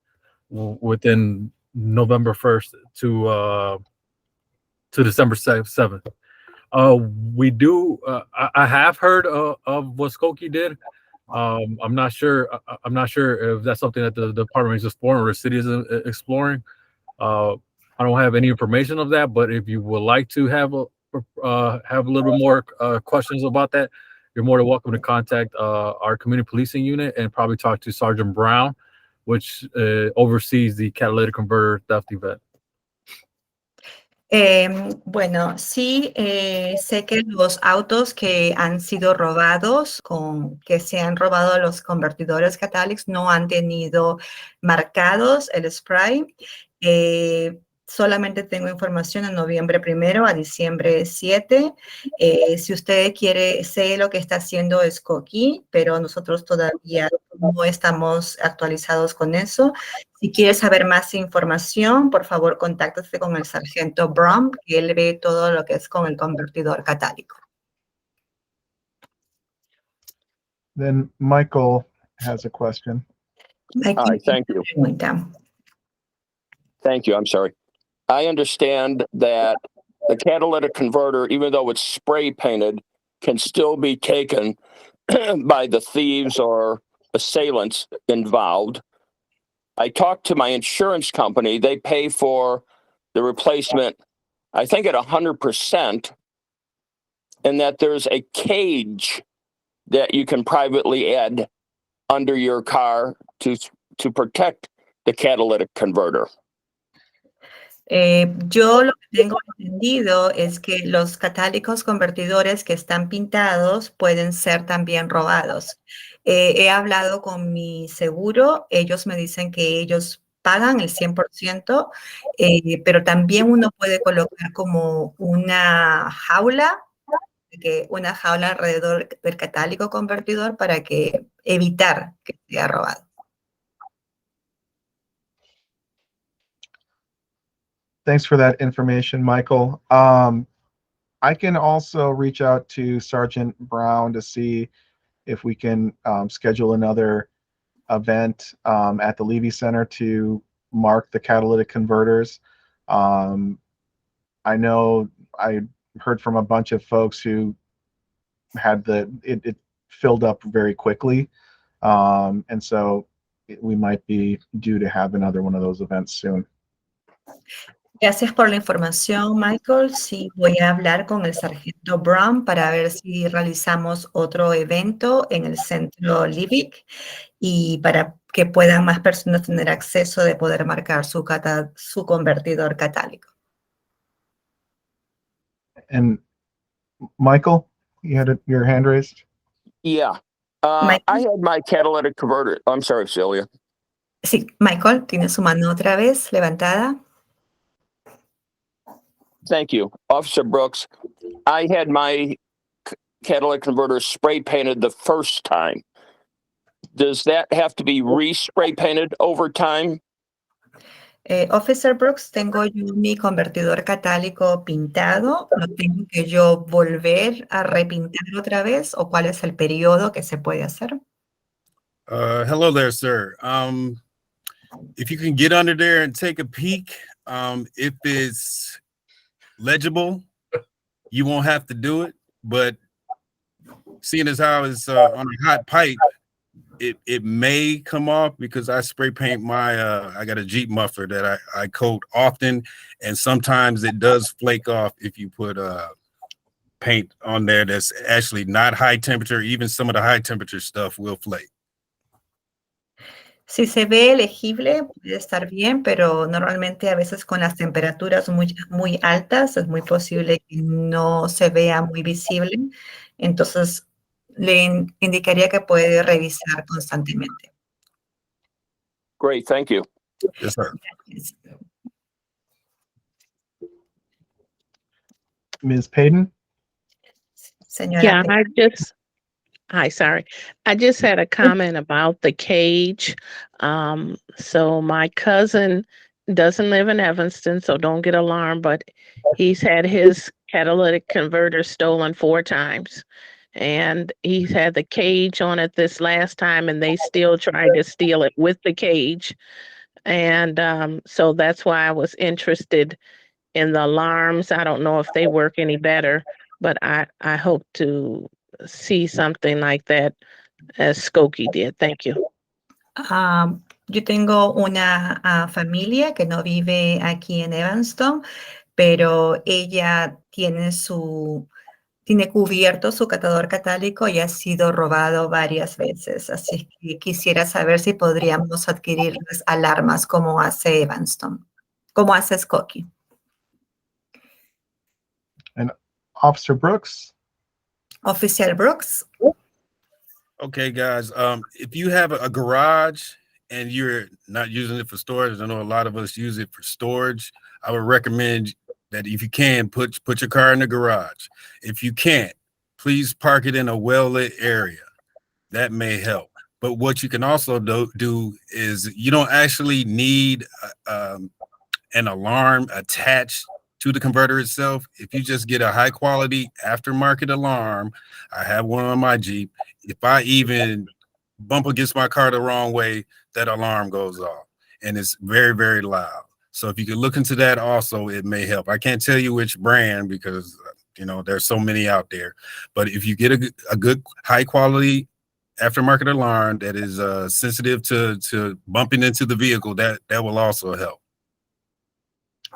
within November 1st to December 7th. We do. I have heard of what Skokie did. I'm not sure if that's something that the department is exploring or the city is exploring. I don't have any information of that. But if you would like to have a little bit more questions about that, you're more than welcome to contact our community policing unit and probably talk to Sergeant Brown, which oversees the catalytic converter theft event. Bueno, sí, sé que los autos que han sido robados, que se han robado los convertidores catálicos, no han tenido marcados el spray. Solamente tengo información en noviembre 1 a diciembre 7. Si usted quiere, sé lo que está haciendo Skokie, pero nosotros todavía no estamos actualizados con eso. Si quiere saber más información, por favor, contáctese con el sargento Brom, que él ve todo lo que es con el convertidor catálico. Then Michael has a question. Hi, thank you. Pregunta. Thank you. I'm sorry. I understand that the catalytic converter, even though it's spray painted, can still be taken by the thieves or assailants involved. I talked to my insurance company. They pay for the replacement, I think at 100%, and that there's a cage that you can privately add under your car to protect the catalytic converter. Yo lo que tengo entendido es que los catálicos convertidores que están pintados pueden ser también robados. He hablado con mi seguro, ellos me dicen que ellos pagan el 100%, pero también uno puede colocar como una jaula alrededor del catálico convertidor para evitar que sea robado. Thanks for that information, Michael. I can also reach out to Sergeant Brown to see if we can schedule another event at the Levy Center to mark the catalytic converters. I know I heard from a bunch of folks who had it filled up very quickly. And so we might be due to have another one of those events soon. Gracias por la información, Michael. Sí, voy a hablar con el sargento Brown para ver si realizamos otro evento en el centro Livic y para que puedan más personas tener acceso de poder marcar su convertidor catálico. And Michael, you had your hand raised? Yeah. I had my catalytic converter. I'm sorry, Celia. Sí, Michael, tiene su mano otra vez levantada. Thank you. Officer Brooks, I had my catalytic converter spray painted the first time. Does that have to be re-spray painted over time? Officer Brooks, tengo yo mi convertidor catálico pintado. ¿Lo tengo que yo volver a repintar otra vez o cuál es el periodo que se puede hacer? Hello there, sir. If you can get under there and take a peek, if it's legible, you won't have to do it. But seeing as how it's on a hot pipe, it may come off because I spray paint my I got a Jeep muffler that I coat often, and sometimes it does flake off if you put paint on there that's actually not high temperature. Even some of the high temperature stuff will flake. Si se ve elegible, puede estar bien, pero normalmente a veces con las temperaturas muy altas es muy posible que no se vea muy visible. Entonces, le indicaría que puede revisar constantemente. Great, thank you. Yes, sir. Ms. Payton? Señora Yeah, Pérez. I just had a comment about the cage. So my cousin doesn't live in Evanston, so don't get alarmed, but he's had his catalytic converter stolen 4 times. And he's had the cage on it this last time, and they still tried to steal it with the cage. And so that's why I was interested in the alarms. I don't know if they work any better, but I hope to see something like that as Skokie did. Thank you. Yo tengo una familia que no vive aquí en Evanston, pero ella tiene cubierto su catador catálico y ha sido robado varias veces. Así que quisiera saber si podríamos adquirir las alarmas como hace Evanston, como hace Skokie. Officer Brooks. Oficial Brooks. Okay, guys. If you have a garage and you're not using it for storage, I know a lot of us use it for storage. I would recommend that if you can, put your car in the garage. If you can't, please park it in a well-lit area. That may help. But what you can also do is you don't actually need an alarm attached to the converter itself. If you just get a high quality aftermarket alarm, I have one on my Jeep. If I even bump against my car the wrong way, that alarm goes off, and it's very, very loud. So if you could look into that also, it may help. I can't tell you which brand because there's so many out there, but if you get a good high quality aftermarket alarm that is sensitive to bumping into the vehicle, that will also help.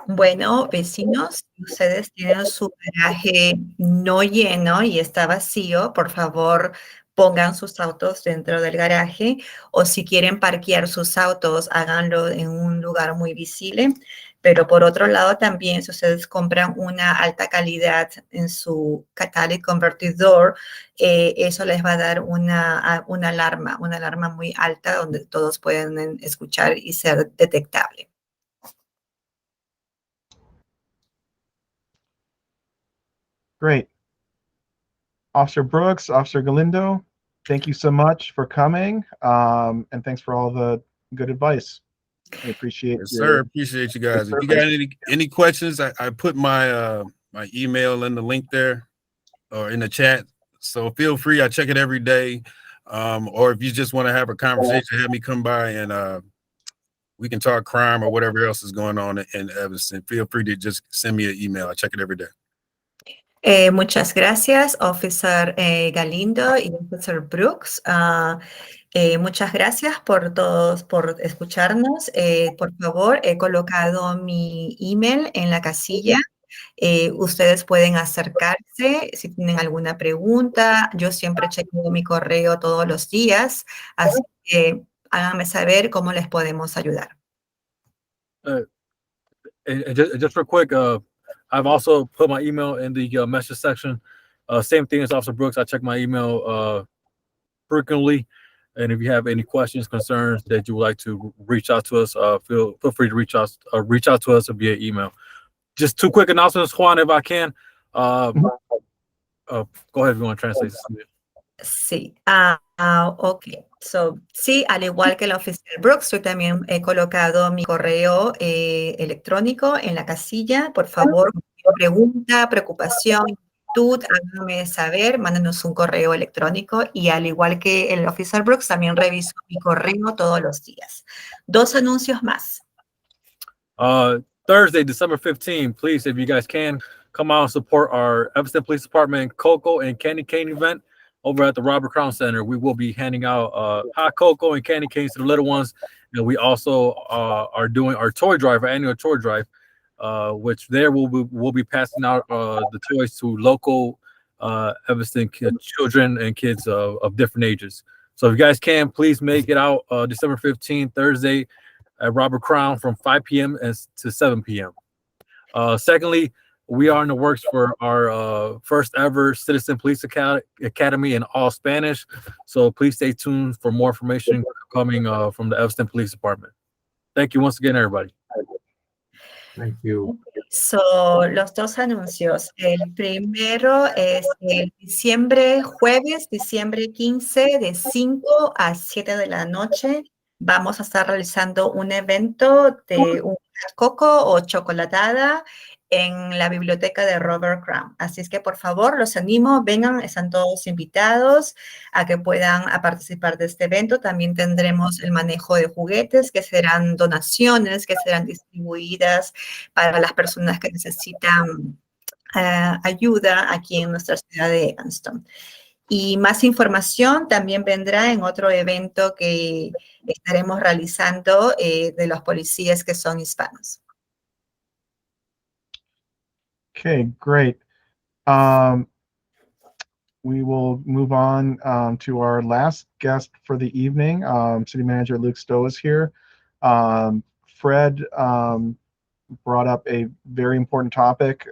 Bueno, vecinos, si ustedes tienen su garaje no lleno y está vacío, por favor, pongan sus autos dentro del garaje, o si quieren parquear sus autos, háganlo en un lugar muy visible. Pero por otro lado también, si ustedes compran una alta calidad en su catalytic convertidor, eso les va a dar una alarma muy alta donde todos pueden escuchar y ser detectable. Great. Officer Brooks, Officer Galindo, thank you so much for coming, and thanks for all the good advice. I appreciate Yes, sir. Appreciate you guys. If you got any questions, I put my my email in the link there or in the chat. So feel free. I check it every day. Or if you just want to have a conversation, have me come by and we can talk crime or whatever else is going on in Evanston. Feel free to just send me an email. I check it every day. Muchas gracias, Officer Galindo y Officer Brooks. Muchas gracias por todos, por escucharnos. Por favor, he colocado mi email en la casilla. Ustedes pueden acercarse si tienen alguna pregunta. Yo siempre chequeo mi correo todos los días, así que háganme saber cómo les podemos ayudar. Just real quick, I've also put my email in the message section. Same thing as Officer Brooks. I check my email frequently. And if you have any questions, concerns that you would like to reach out to us, feel free to reach out to us via email. Just two quick announcements, Juan, if I can. Go ahead if you want to translate this. Sí, ok. So, sí, al igual que el oficial Brooks, yo también he colocado mi correo electrónico en la casilla. Por favor, pregunta, preocupación, inquietud, háganme saber, mándenos un correo electrónico y al igual que el oficial Brooks, también reviso mi correo todos los días. Dos anuncios más. Thursday, December 15, please, if you guys can, come out and support our Evanston Police Department cocoa and candy cane event over at the Robert Crown Center. We will be handing out hot cocoa and candy canes to the little ones. And we also are doing our toy drive, our annual toy drive, which there we'll be passing out the toys to local Evanston children and kids of different ages. So if you guys can, please make it out December 15th, Thursday at Robert Crown from 5 p.m. to 7 p.m. Secondly, we are in the works for our first ever Citizen Police Academy in all Spanish. So please stay tuned for more information coming from the Evanston Police Department. Thank you once again, everybody. Thank you. So, los dos anuncios. El primero es el jueves, diciembre 15, de 5 a 7 de la noche. Vamos a estar realizando un evento de un coco o chocolatada en la biblioteca de Robert Crown. Así es que, por favor, los animo, vengan, están todos invitados a que puedan participar de este evento. También tendremos el manejo de juguetes, que serán donaciones, que serán distribuidas para las personas que necesitan ayuda aquí en nuestra ciudad de Evanston. Y más información también vendrá en otro evento que estaremos realizando de los policías que son hispanos. Okay, great. We will move on to our last guest for the evening. City Manager Luke Stowe is here. Fred brought up a very important topic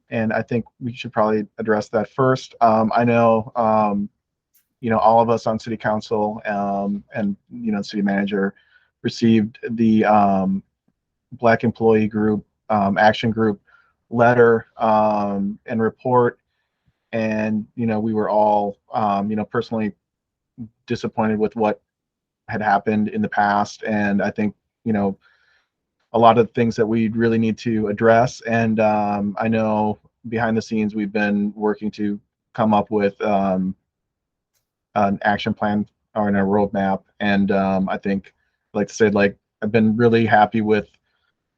and I think we should probably address that first. I know, all of us on city council and, city manager received the Black Employee Group Action Group letter and report. And, we were all, personally disappointed with what had happened in the past. And I think, a lot of things that we really need to address. And I know behind the scenes, we've been working to come up with an action plan or in a roadmap. And I think, like I said, I've been really happy with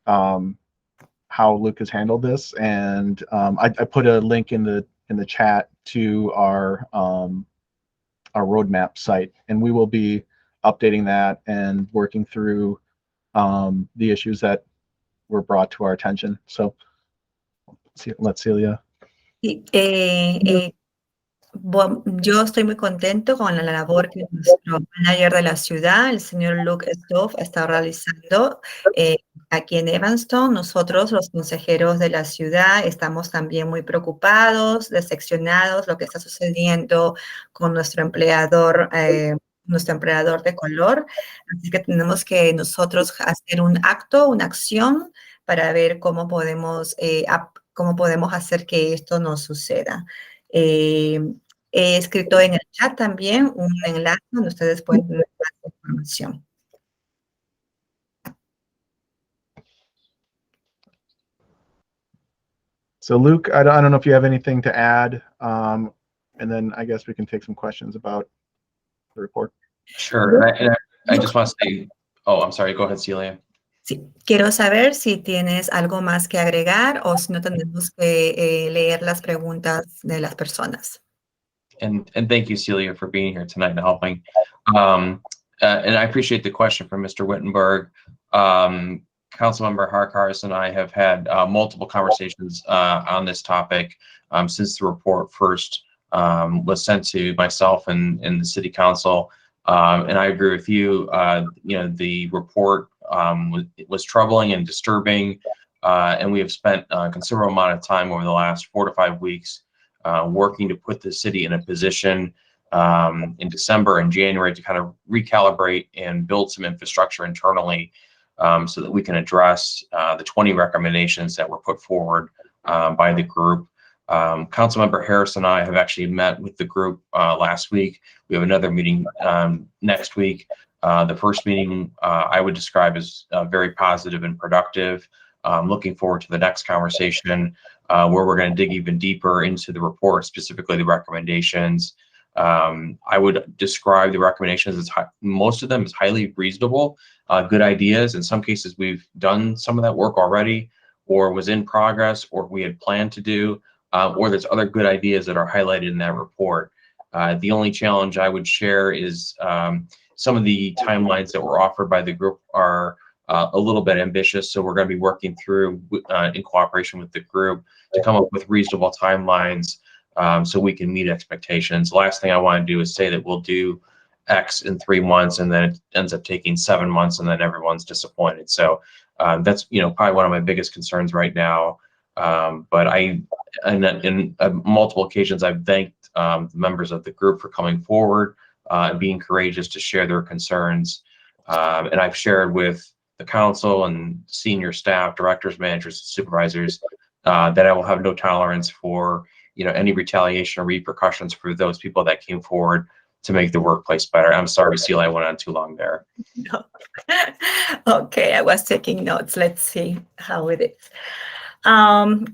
how Luke has handled this. And I put a link in the chat to our roadmap site, and we will be updating that and working through the issues that were brought to our attention. So let's Celia. Sí, yo estoy muy contento con la labor que nuestro manager de la ciudad, el señor Luke Stoff, está realizando aquí en Evanston. Nosotros, los consejeros de la ciudad, estamos también muy preocupados, decepcionados lo que está sucediendo con nuestro empleador de color. Así que tenemos que nosotros hacer un acto, una acción para ver cómo podemos hacer que esto no suceda. He escrito en el chat también un enlace donde ustedes pueden tener más información. So Luke, I don't know if you have anything to add, and then I guess we can take some questions about the report. Sure. And I just want to say, oh, I'm sorry. Go ahead, Celia. Sí, quiero saber si tienes algo más que agregar o si no tenemos que leer las preguntas de las personas. And thank you, Celia, for being here tonight and helping. And I appreciate the question from Mr. Wittenberg. Councilmember Harkars and I have had multiple conversations on this topic since the report first was sent to myself and the City Council. And I agree with you. The report was troubling and disturbing, and we have spent a considerable amount of time over the last 4 to 5 weeks working to put the city in a position in December and January to kind of recalibrate and build some infrastructure internally so that we can address the 20 recommendations that were put forward by the group. Councilmember Harris and I have actually met with the group last week. We have another meeting next week. The first meeting I would describe as very positive and productive. Looking forward to the next conversation where we're going to dig even deeper into the report, specifically the recommendations. I would describe the recommendations as most of them as highly reasonable, good ideas. In some cases, we've done some of that work already, or was in progress, or we had planned to do, or there's other good ideas that are highlighted in that report. The only challenge I would share is some of the timelines that were offered by the group are a little bit ambitious. So we're going to be working through in cooperation with the group to come up with reasonable timelines so we can meet expectations. The last thing I want to do is say that we'll do X in 3 months and then it ends up taking 7 months and then everyone's disappointed. So that's probably one of my biggest concerns right now. But in multiple occasions, I've thanked the members of the group for coming forward and being courageous to share their concerns. And I've shared with the council and senior staff, directors, managers, supervisors, that I will have no tolerance for any retaliation or repercussions for those people that came forward to make the workplace better. I'm sorry, Celia, I went on too long there. No. Okay, I was taking notes. Let's see how it is.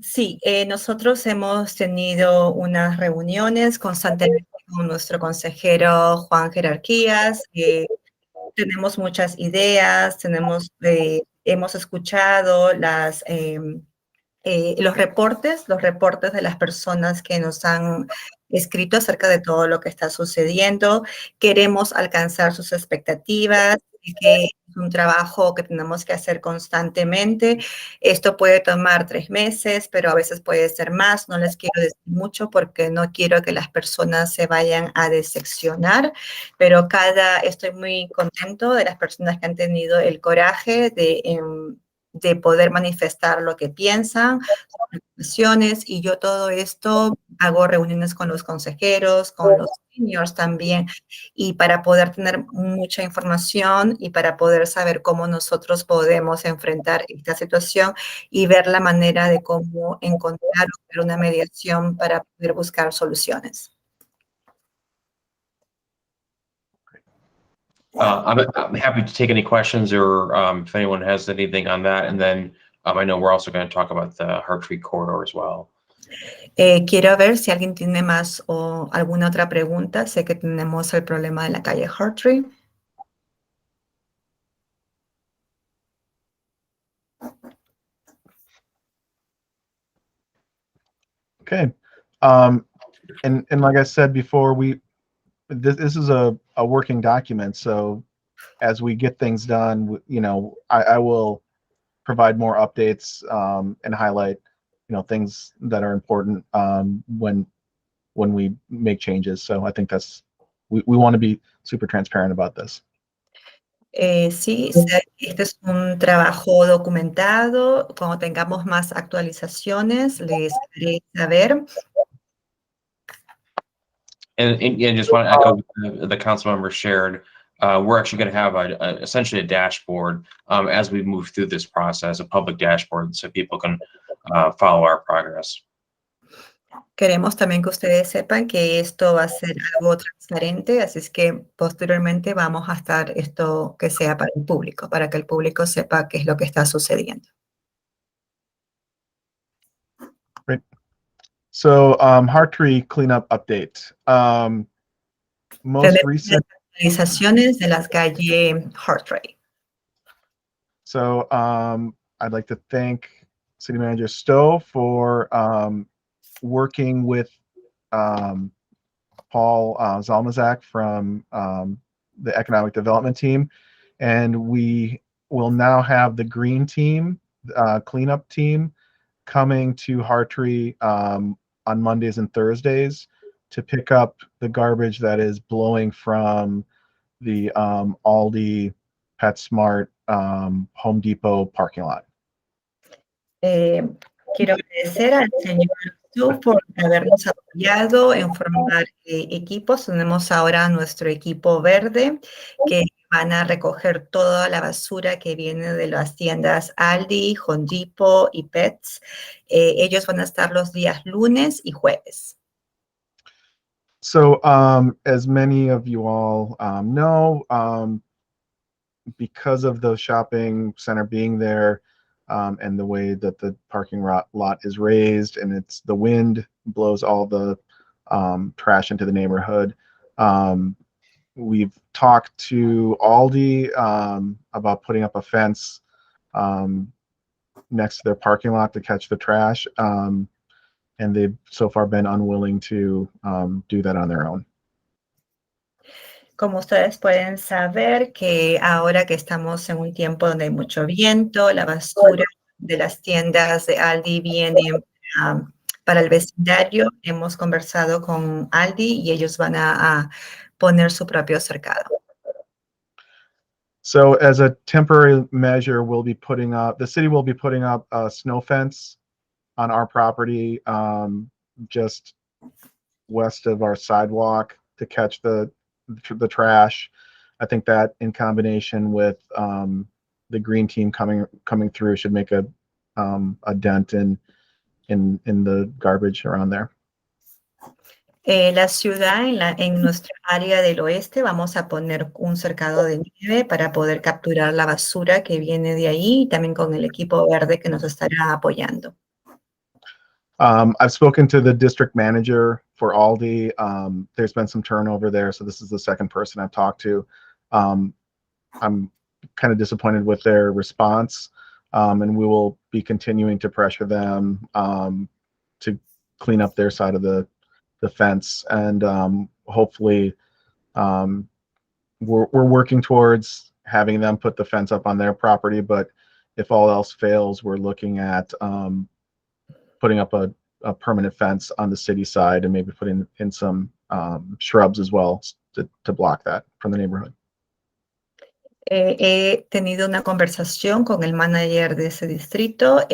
Sí, nosotros hemos tenido unas reuniones constantemente con nuestro consejero Juan Jerarquías. Tenemos muchas ideas, hemos escuchado los reportes de las personas que nos han escrito acerca de todo lo que está sucediendo. Queremos alcanzar sus expectativas, que es un trabajo que tenemos que hacer constantemente. Esto puede tomar 3 meses, pero a veces puede ser más. No les quiero decir mucho porque no quiero que las personas se vayan a decepcionar, pero estoy muy contento de las personas que han tenido el coraje de de poder manifestar lo que piensan, sus preocupaciones, y yo todo esto hago reuniones con los consejeros, con los seniors también, y para poder tener mucha información y para poder saber cómo nosotros podemos enfrentar esta situación y ver la manera de cómo encontrar una mediación para poder buscar soluciones. I'm happy to take any questions or if anyone has anything on that. And then I know we're also going to talk about the Hartree corridor as well. Quiero ver si alguien tiene más o alguna otra pregunta. Sé que tenemos el problema de la calle Hartree. Okay. And like I said before, this is a working document. So as we get things done, you know, I will provide more updates and highlight, you know, things that are important when we make changes. So I think we want to be super transparent about this. Sí, este es un trabajo documentado. Cuando tengamos más actualizaciones, les haré saber. And just want to echo what the council member shared. We're actually going to have essentially a dashboard as we move through this process, a public dashboard, so people can follow our progress. Queremos también que ustedes sepan que esto va a ser algo transparente, así es que posteriormente vamos a estar esto que sea para el público, para que el público sepa qué es lo que está sucediendo. Great. So Hartree cleanup update. Most Tenemos recent. actualizaciones de las calles Hartree. So I'd like to thank City Manager Stowe for working with Paul Zalmazak from the Economic Development Team. And we will now have the green team, cleanup team, coming to Hartree on Mondays and Thursdays to pick up the garbage that is blowing from the Aldi, PetSmart, Home Depot parking lot. Quiero agradecer al señor Stu por habernos apoyado en formar equipos. Tenemos ahora nuestro equipo verde que van a recoger toda la basura que viene de las tiendas Aldi, Home Depot y Pets. Ellos van a estar los días lunes y jueves. So as many of you all know, because of the shopping center being there and the way that the parking lot is raised and the wind blows all the trash into the neighborhood, we've talked to Aldi about putting up a fence next to their parking lot to catch the trash. And they've so far been unwilling to do that on their own. Como ustedes pueden saber que ahora que estamos en un tiempo donde hay mucho viento, la basura de las tiendas de Aldi viene para el vecindario. Hemos conversado con Aldi y ellos van a poner su propio cercado. So as a temporary measure, the city will be putting up a snow fence on our property just west of our sidewalk to catch the trash. I think that in combination with the green team coming through should make a dent in the garbage around there. La ciudad, en nuestra área del oeste, vamos a poner un cercado de nieve para poder capturar la basura que viene de ahí, también con el equipo verde que nos estará apoyando. I've spoken to the district manager for Aldi. There's been some turnover there, so this is the second person I've talked to. I'm kind of disappointed with their response, and we will be continuing to pressure them to clean up their side of the fence. And hopefully, we're working towards having them put the fence up on their property. But if all else fails, we're looking at putting up a permanent fence on the city side and maybe putting in some shrubs as well to block that from the neighborhood. He tenido una conversación con el manager de ese distrito.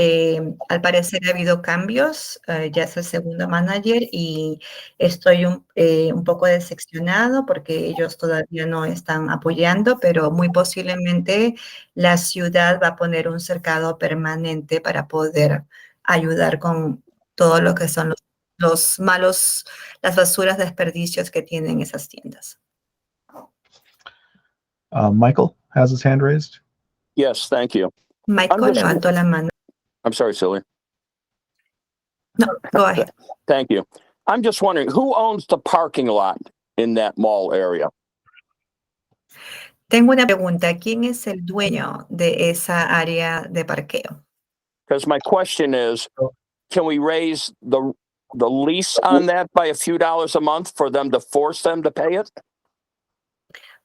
Al parecer ha habido cambios, ya es el segundo manager y estoy un poco decepcionado porque ellos todavía no están apoyando, pero muy posiblemente la ciudad va a poner un cercado permanente para poder ayudar con todo lo que son los malos, las basuras, desperdicios que tienen esas tiendas. Michael has his hand raised. Yes, thank you. Michael just- levantó la mano. I'm sorry, Silly. No, go ahead. Thank you. I'm just wondering, who owns the parking lot in that mall area? Tengo una pregunta. ¿Quién es el dueño de esa área de parqueo? Because my question is, can we raise the lease on that by a few dollars a month for them to force them to pay it?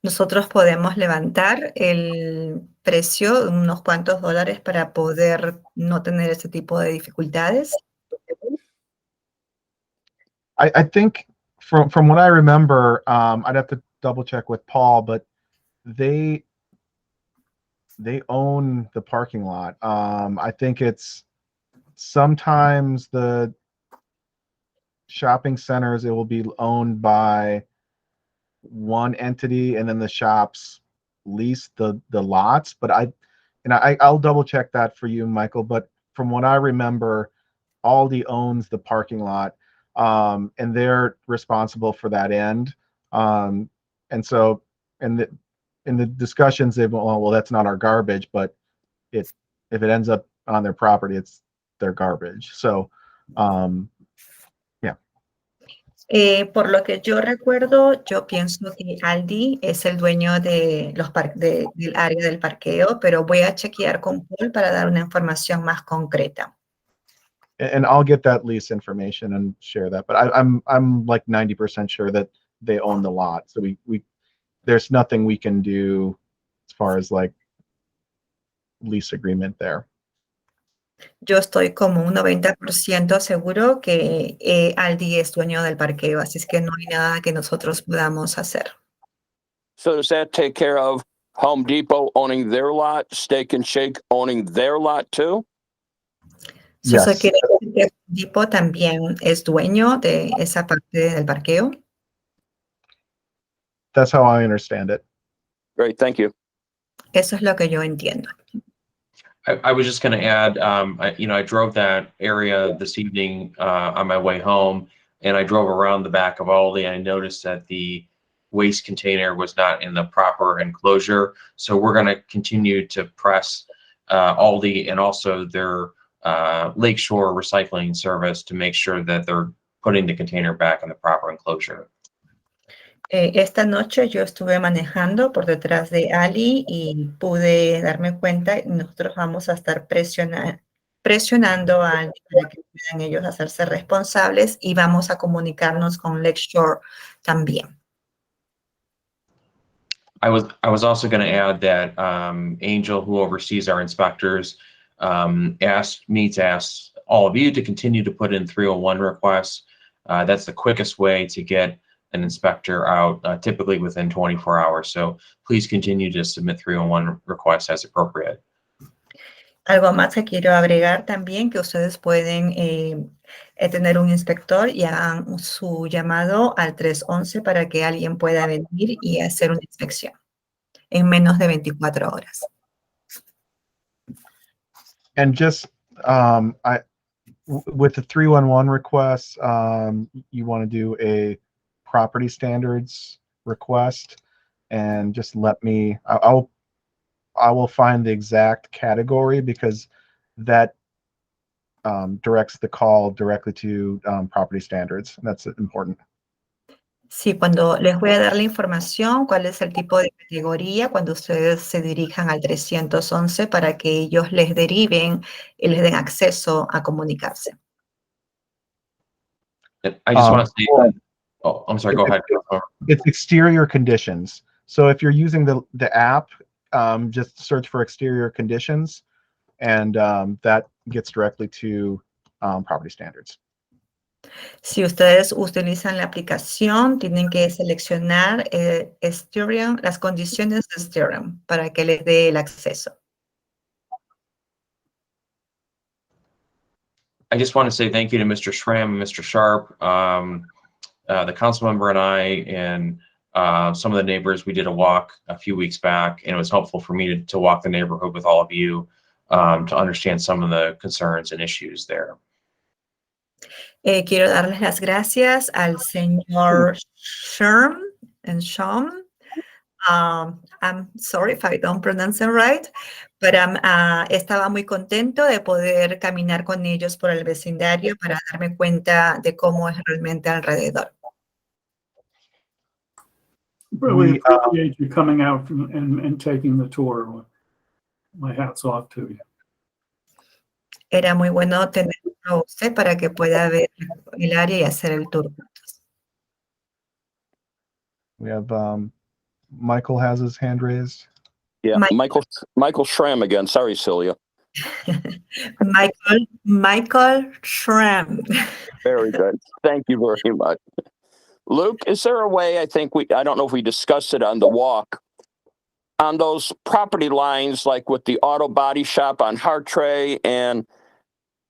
Nosotros podemos levantar el precio de unos cuantos dólares para poder no tener ese tipo de dificultades. I think from what I remember, I'd have to double check with Paul, but they own the parking lot. I think it's sometimes the shopping centers, it will be owned by one entity and then the shops lease the lots. But I'll double check that for you, Michael. But from what I remember, Aldi owns the parking lot, and they're responsible for that end. And so in the discussions, they've well, that's not our garbage, but if it ends up on their property, it's their garbage. So Por lo que yo recuerdo, yo pienso que Aldi es el dueño de del área del parqueo, pero voy a chequear con Paul para dar una información más concreta. and I'll get that lease information and share that. But I'm like 90% sure that they own the lot. So we there's nothing we can do as far as like lease agreement there. Yo estoy como un 90% seguro que Aldi es dueño del parqueo, así es que no hay nada que nosotros podamos hacer. So does that take care of Home Depot owning their lot, Steak and Shake owning their lot too? Eso Yes. quiere decir que Home Depot también es dueño de esa parte del parqueo. That's how I understand it. Great, thank you. Eso es lo que yo entiendo. I was just going to add, I drove that area this evening on my way home, and I drove around the back of Aldi, and I noticed that the waste container was not in the proper enclosure. So we're going to continue to press Aldi and also their Lakeshore recycling service to make sure that they're putting the container back in the proper enclosure. Esta noche yo estuve manejando por detrás de Ali y pude darme cuenta, nosotros vamos a estar presionando a Ali para que puedan ellos hacerse responsables y vamos a comunicarnos con Lakeshore también. I was also going to add that Angel, who oversees our inspectors, asked me to ask all of you to continue to put in 301 requests. That's the quickest way to get an inspector out, typically within 24 hours. So please continue to submit 301 requests as appropriate. Algo más que quiero agregar también, que ustedes pueden tener un inspector y hagan su llamado al 311 para que alguien pueda venir y hacer una inspección en menos de 24 horas. And just with the 311 requests, you want to do a property standards request, and just let me. I will find the exact category because that directs the call directly to property standards. That's important. Sí, cuando les voy a dar la información, cuál es el tipo de categoría, cuando ustedes se dirijan al 311 para que ellos les deriven y les den acceso a comunicarse. I just want to say, oh, I'm sorry, go ahead. It's exterior conditions. So if you're using the app, just search for exterior conditions, and that gets directly to property standards. Si ustedes utilizan la aplicación, tienen que seleccionar Ethereum, las condiciones de Ethereum para que les dé el acceso. I just want to say thank you to Mr. Schramm and Mr. Sharp, the council member and I, and some of the neighbors. We did a walk a few weeks back, and it was helpful for me to walk the neighborhood with all of you to understand some of the concerns and issues there. Quiero darles las gracias al señor Sherm and Shom. I'm sorry if I don't pronounce it right, but estaba muy contento de poder caminar con ellos por el vecindario para darme cuenta de cómo es realmente alrededor. Really appreciate you coming out and taking the tour. My hat's off to you. Era muy bueno tenerlo a usted para que pueda ver el área y hacer el tour. We have Michael has his hand raised. Yeah, Michael Schramm again. Sorry, Celia. Michael Schramm. Very good. Thank you very much. Luke, is there a way, I don't know if we discussed it on the walk, on those property lines, like with the auto body shop on Hartray and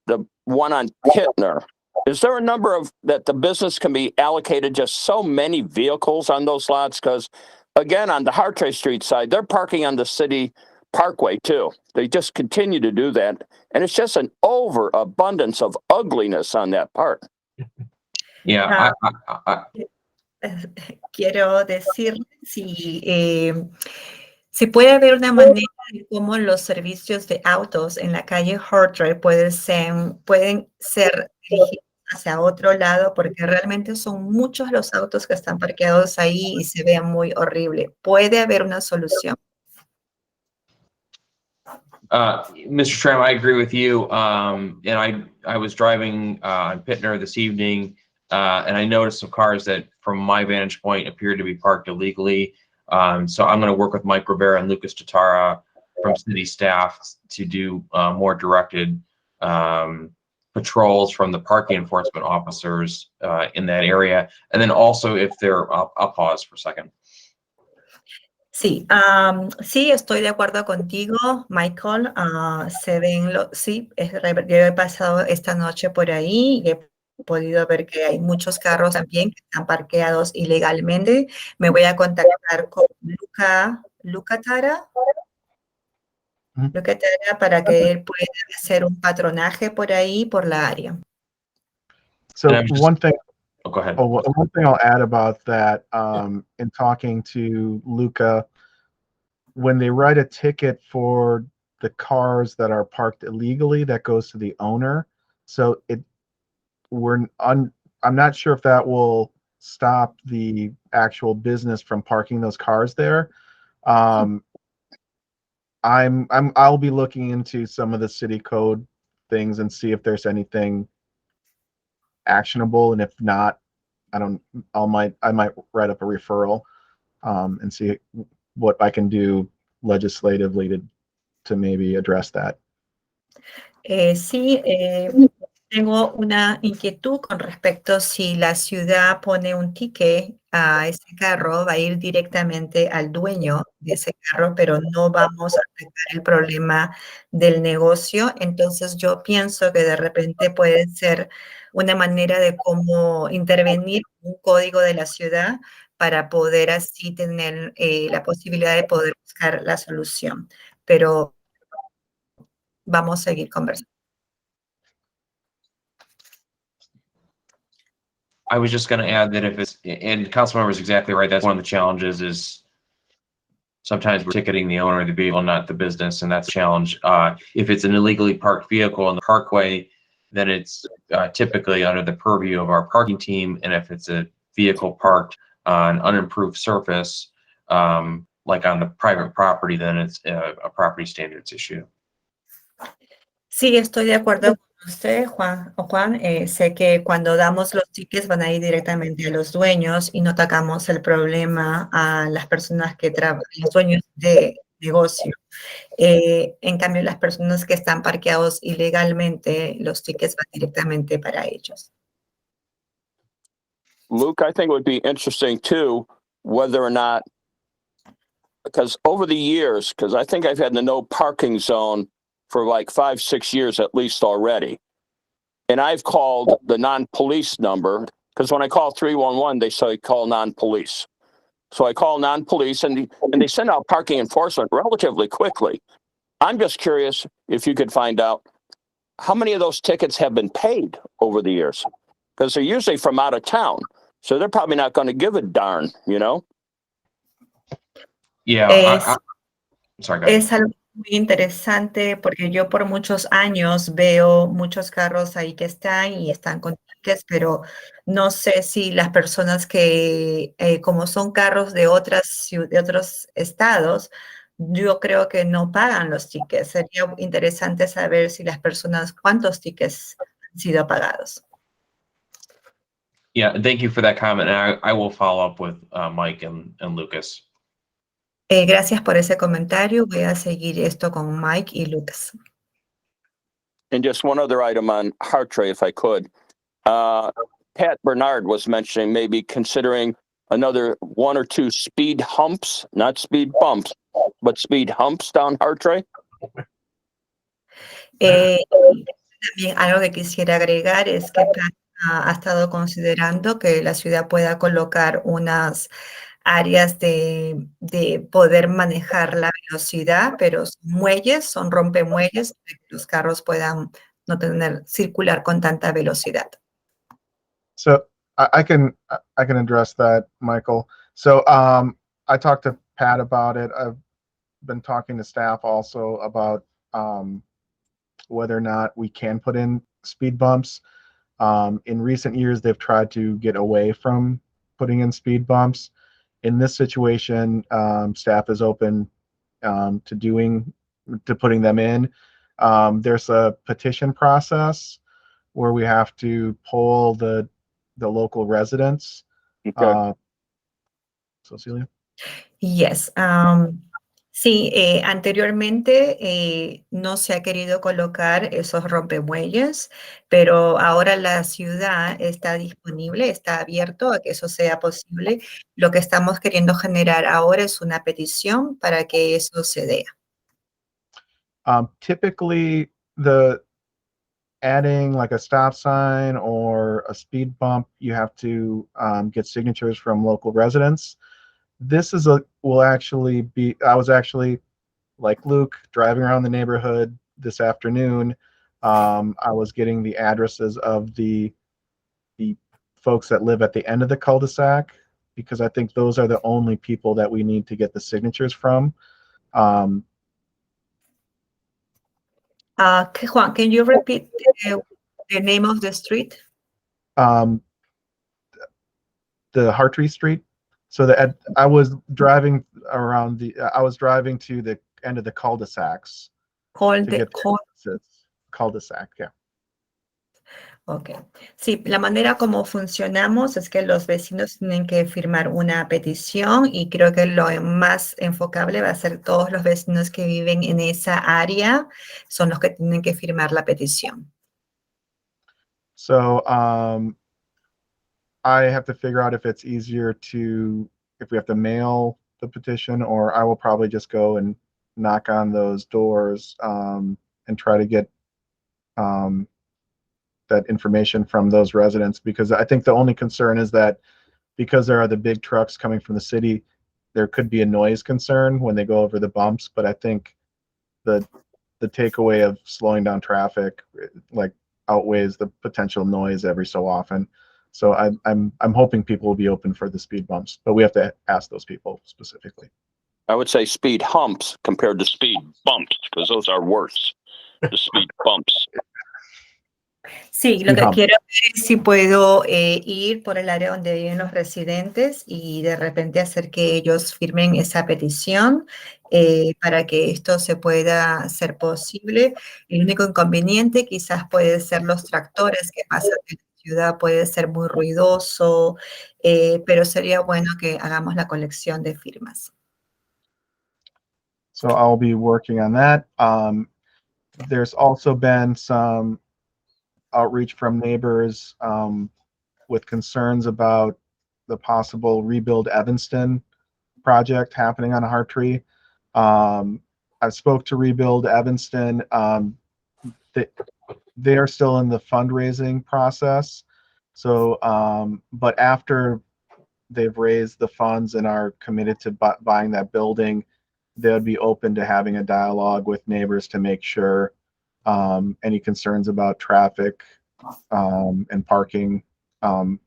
the one on Pittner, is there a number of that the business can be allocated just so many vehicles on those lots? Because again, on the Hartray Street side, they're parking on the city parkway too. They just continue to do that. And it's just an overabundance of ugliness on that part. Yeah, Quiero decir si puede haber una manera de cómo los servicios de autos en la calle Hartray pueden ser dirigidos hacia otro lado, porque realmente son muchos los autos que están parqueados ahí y se ve muy horrible. ¿Puede haber una solución? Mr. Schramm, I agree with you. And I was driving on Pittner this evening, and I noticed some cars that, from my vantage point, appeared to be parked illegally. So I'm going to work with Mike Rivera and Lucas Tatara from city staff to do more directed patrols from the parking enforcement officers in that area. And then also, if I'll pause for a second. Sí, sí, estoy de acuerdo contigo, Michael. Sí, yo he pasado esta noche por ahí y he podido ver que hay muchos carros también que están parqueados ilegalmente. Me voy a contactar con Luca Tara para que él pueda hacer un patronaje por ahí, por la área. So one thing. Oh, go ahead. One thing I'll add about that, in talking to Luca, when they write a ticket for the cars that are parked illegally, that goes to the owner. So I'm not sure if that will stop the actual business from parking those cars there. I'll be looking into some of the city code things and see if there's anything actionable, and if not, I might write up a referral and see what I can do legislatively to maybe address that. Sí, tengo una inquietud con respecto si la ciudad pone un ticket a ese carro, va a ir directamente al dueño de ese carro, pero no vamos a atacar el problema del negocio. Entonces yo pienso que de repente puede ser una manera de cómo intervenir un código de la ciudad para poder así tener la posibilidad de poder buscar la solución. Pero vamos a seguir conversando. I was just going to add that if it's, and Councilmember is exactly right, that's one of the challenges is sometimes we're ticketing the owner of the vehicle, not the business, and that's a challenge. If it's an illegally parked vehicle on the parkway, then it's typically under the purview of our parking team, and if it's a vehicle parked on unimproved surface, like on the private property, then it's a property standards issue. Sí, estoy de acuerdo con usted, Juan. Sé que cuando damos los tickets van a ir directamente a los dueños y no atacamos el problema a las personas que trabajan, los dueños de negocio. En cambio, las personas que están parqueados ilegalmente, los tickets van directamente para ellos. Luke, I think it would be interesting too, whether or not, because over the years, because I think I've had the no parking zone for like 5-6 years at least already. And I've called the non-police number, because when I call 311, they say call non-police. So I call non-police and they send out parking enforcement relatively quickly. I'm just curious if you could find out how many of those tickets have been paid over the years, because they're usually from out of town. So they're probably not going to give a darn, you know? Yeah, sorry, go ahead. Es algo muy interesante porque yo por muchos años veo muchos carros ahí que están y están con tickets, pero no sé si las personas que, como son carros de de otros estados, yo creo que no pagan los tickets. Sería interesante saber si las personas, cuántos tickets han sido pagados. Yeah, thank you for that comment. And I will follow up with Mike and Lucas. Gracias por ese comentario. Voy a seguir esto con Mike y Lucas. And just one other item on Hartray, if I could. Pat Bernard was mentioning maybe considering another 1 or 2 speed humps, not speed bumps, but speed humps down Hartray. También algo que quisiera agregar es que Pat ha estado considerando que la ciudad pueda colocar unas áreas de poder manejar la velocidad, pero son muelles, son rompemuelles, para que los carros puedan no circular con tanta velocidad. So I can address that, Michael. So I talked to Pat about it. I've been talking to staff also about whether or not we can put in speed bumps. In recent years, they've tried to get away from putting in speed bumps. In this situation, staff is open to putting them in. There's a petition process where we have to poll the local residents. Okay. Cecilia? Yes. Sí, anteriormente no se ha querido colocar esos rompemuelles, pero ahora la ciudad está disponible, está abierto a que eso sea posible. Lo que estamos queriendo generar ahora es una petición para que eso se dé. Typically, adding like a stop sign or a speed bump, you have to get signatures from local residents. This will actually be, I was actually, like Luke, driving around the neighborhood this afternoon. I was getting the addresses of the folks that live at the end of the cul-de-sac, because I think those are the only people that we need to get the signatures from. Juan, can you repeat the name of the street? The Hartree Street. So I was driving around I was driving to the end of the cul-de-sacs. Cul-de-sac, yeah. Ok. Sí, la manera como funcionamos es que los vecinos tienen que firmar una petición y creo que lo más enfocable va a ser todos los vecinos que viven en esa área son los que tienen que firmar la petición. So I have to figure out if it's easier if we have to mail the petition, or I will probably just go and knock on those doors and try to get that information from those residents, because I think the only concern is that because there are the big trucks coming from the city, there could be a noise concern when they go over the bumps. But I think the takeaway of slowing down traffic like outweighs the potential noise every so often. So I'm hoping people will be open for the speed bumps, but we have to ask those people specifically. I would say speed humps compared to speed bumps, because those are worse. The speed bumps. Sí, lo que quiero ver es si puedo ir por el área donde viven los residentes y de repente hacer que ellos firmen esa petición para que esto se pueda hacer posible. El único inconveniente quizás puede ser los tractores que pasan en la ciudad, puede ser muy ruidoso, pero sería bueno que hagamos la colección de firmas. So I'll be working on that. There's also been some outreach from neighbors with concerns about the possible Rebuild Evanston project happening on Hartree. I spoke to Rebuild Evanston. They are still in the fundraising process. So, but after they've raised the funds and are committed to buying that building, they would be open to having a dialogue with neighbors to make sure any concerns about traffic and parking and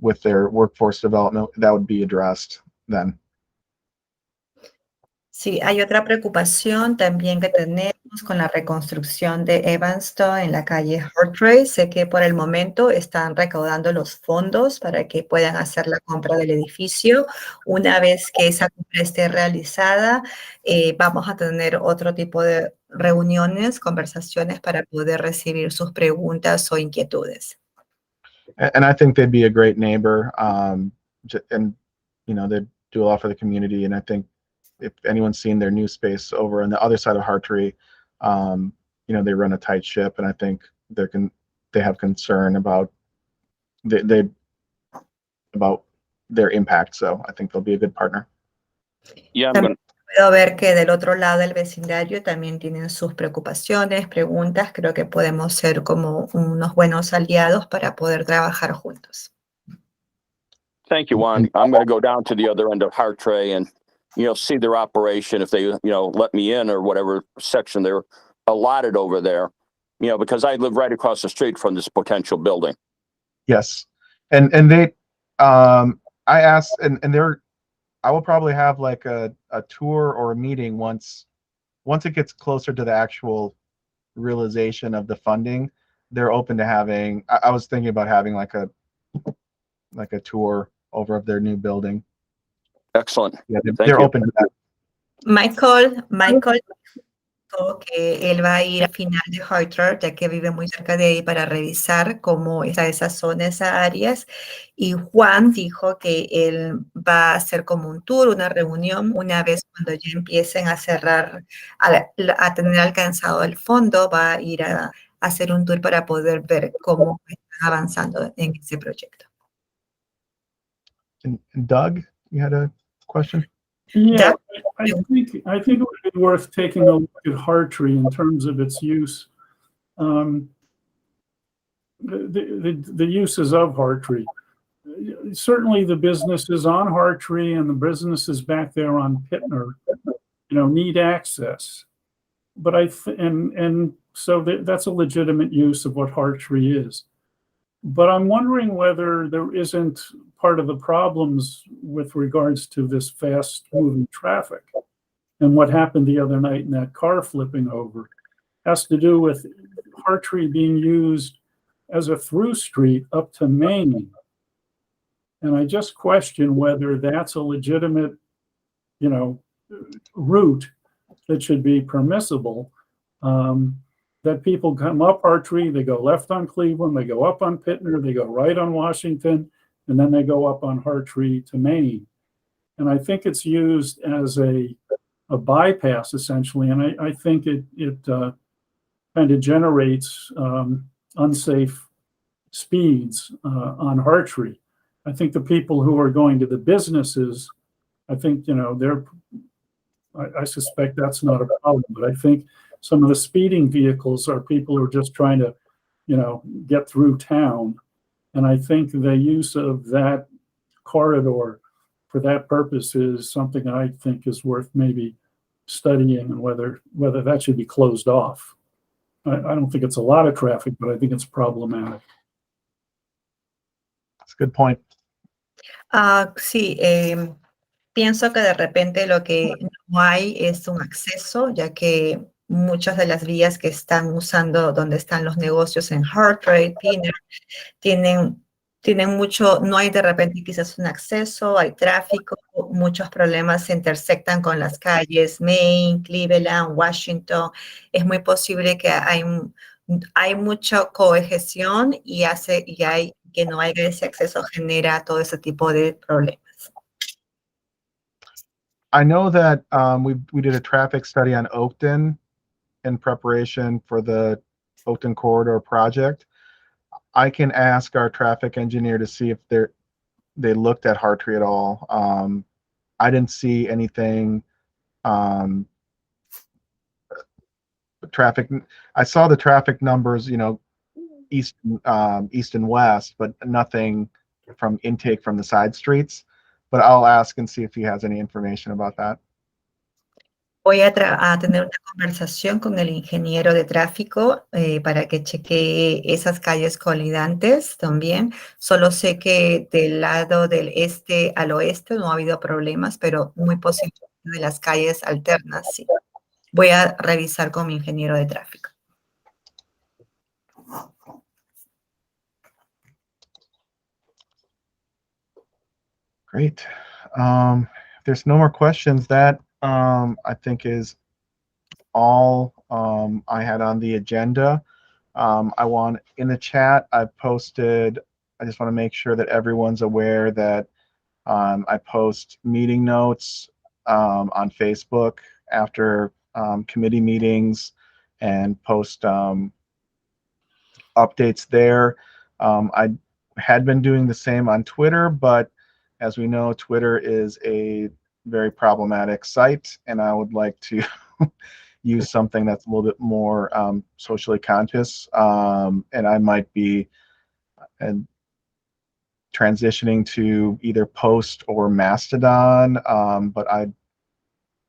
with their workforce development, that would be addressed then. Sí, hay otra preocupación también que tenemos con la reconstrucción de Evanston en la calle Hartree. Sé que por el momento están recaudando los fondos para que puedan hacer la compra del edificio. Una vez que esa compra esté realizada, vamos a tener otro tipo de reuniones, conversaciones para poder recibir sus preguntas o inquietudes. And I think they'd be a great neighbor, and you know, they do a lot for the community. And I think if anyone's seen their new space over on the other side of Hartree, you know, they run a tight ship, and I think they have concern about about their impact. So I think they'll be a good partner. Yeah, Puedo ver que del otro lado del vecindario también tienen sus preocupaciones, preguntas. Creo que podemos ser como unos buenos aliados para poder trabajar juntos. Thank you, Juan. I'm going to go down to the other end of Hartree and, you know, see their operation if they, you know, let me in or whatever section they're allotted over there, you know, because I live right across the street from this potential building. Yes. And they, I asked, and they're, I will probably have like a tour or a meeting once it gets closer to the actual realization of the funding. They're open to having, I was thinking about having like a tour over of their new building. Excellent. Yeah, Thank they're you. open to that. Michael dijo que él va a ir al final de Hartree, ya que vive muy cerca de ahí, para revisar cómo está esa zona, esas áreas. Y Juan dijo que él va a hacer como un tour, una reunión, una vez cuando ya empiecen a cerrar, a tener alcanzado el fondo, va a ir a hacer un tour para poder ver cómo están avanzando en ese proyecto. And Doug, you had a question? Yeah, I think it would be worth taking a look at Hartree in terms of its use. The uses of Hartree. Certainly the businesses on Hartree and the businesses back there on Pittner, you know, need access. But so that's a legitimate use of what Hartree is. But I'm wondering whether there isn't part of the problems with regards to this fast moving traffic and what happened the other night in that car flipping over has to do with Hartree being used as a through street up to Maine. And I just question whether that's a legitimate, you know, route that should be permissible. That people come up Hartree, they go left on Cleveland, they go up on Pittner, they go right on Washington, and then they go up on Hartree to Maine. And I think it's used as a bypass essentially, and I think it kind of generates unsafe speeds on Hartree. I think the people who are going to the businesses, I think, you know, I suspect that's not a problem, but I think some of the speeding vehicles are people who are just trying to, you know, get through town. And I think the use of that corridor for that purpose is something I think is worth maybe studying, and whether that should be closed off. I don't think it's a lot of traffic, but I think it's problematic. That's a good point. Sí, pienso que de repente lo que no hay es un acceso, ya que muchas de las vías que están usando donde están los negocios en Hartree, Pittner, tienen mucho, no hay de repente quizás un acceso, hay tráfico, muchos problemas se intersectan con las calles Maine, Cleveland, Washington. Es muy posible que hay mucha cohesión y que no haya ese acceso genera todo ese tipo de problemas. I know that we did a traffic study on Oakton in preparation for the Oakton Corridor project. I can ask our traffic engineer to see if they looked at Hartree at all. I didn't see anything. Traffic. I saw the traffic numbers, east and west, but nothing from intake from the side streets. But I'll ask and see if he has any information about that. Voy a tener una conversación con el ingeniero de tráfico para que chequee esas calles colindantes también. Solo sé que del lado del este al oeste no ha habido problemas, pero muy posible de las calles alternas, sí. Voy a revisar con mi ingeniero de tráfico. Great. If there's no more questions, that I think is all I had on the agenda. In the chat, I've posted, I just want to make sure that everyone's aware that I post meeting notes on Facebook after committee meetings and post updates there. I had been doing the same on Twitter, but as we know, Twitter is a very problematic site, and I would like to use something that's a little bit more socially conscious, and I might be transitioning to either Post or Mastodon, but I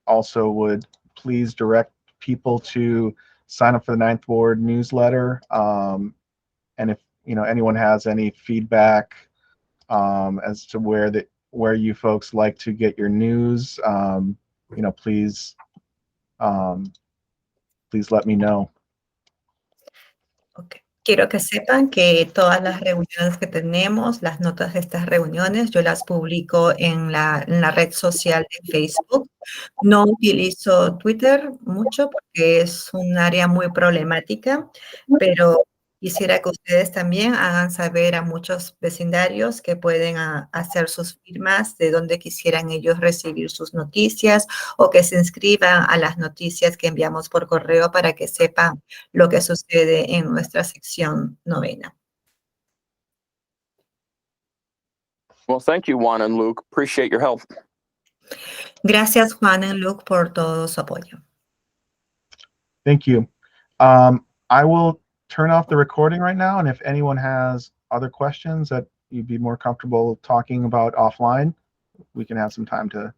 also would please direct people to sign up for the Ninth Ward newsletter, and if anyone has any feedback as to where you folks like to get your news, please let me know. Okay. Quiero que sepan que todas las reuniones que tenemos, las notas de estas reuniones, yo las publico en la red social de Facebook. No utilizo Twitter mucho porque es un área muy problemática, pero quisiera que ustedes también hagan saber a muchos vecindarios que pueden hacer sus firmas de donde quisieran ellos recibir sus noticias o que se inscriban a las noticias que enviamos por correo para que sepan lo que sucede en nuestra sección novena. Well, thank you, Juan and Luke. Appreciate your help. Gracias, Juan y Luke, por todo su apoyo. Thank you. I will turn off the recording right now, and if anyone has other questions that you'd be more comfortable talking about offline, we can have some time to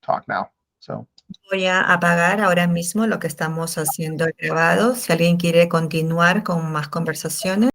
talk now. So. Voy a apagar ahora mismo lo que estamos haciendo grabado. Si alguien quiere continuar con más conversaciones.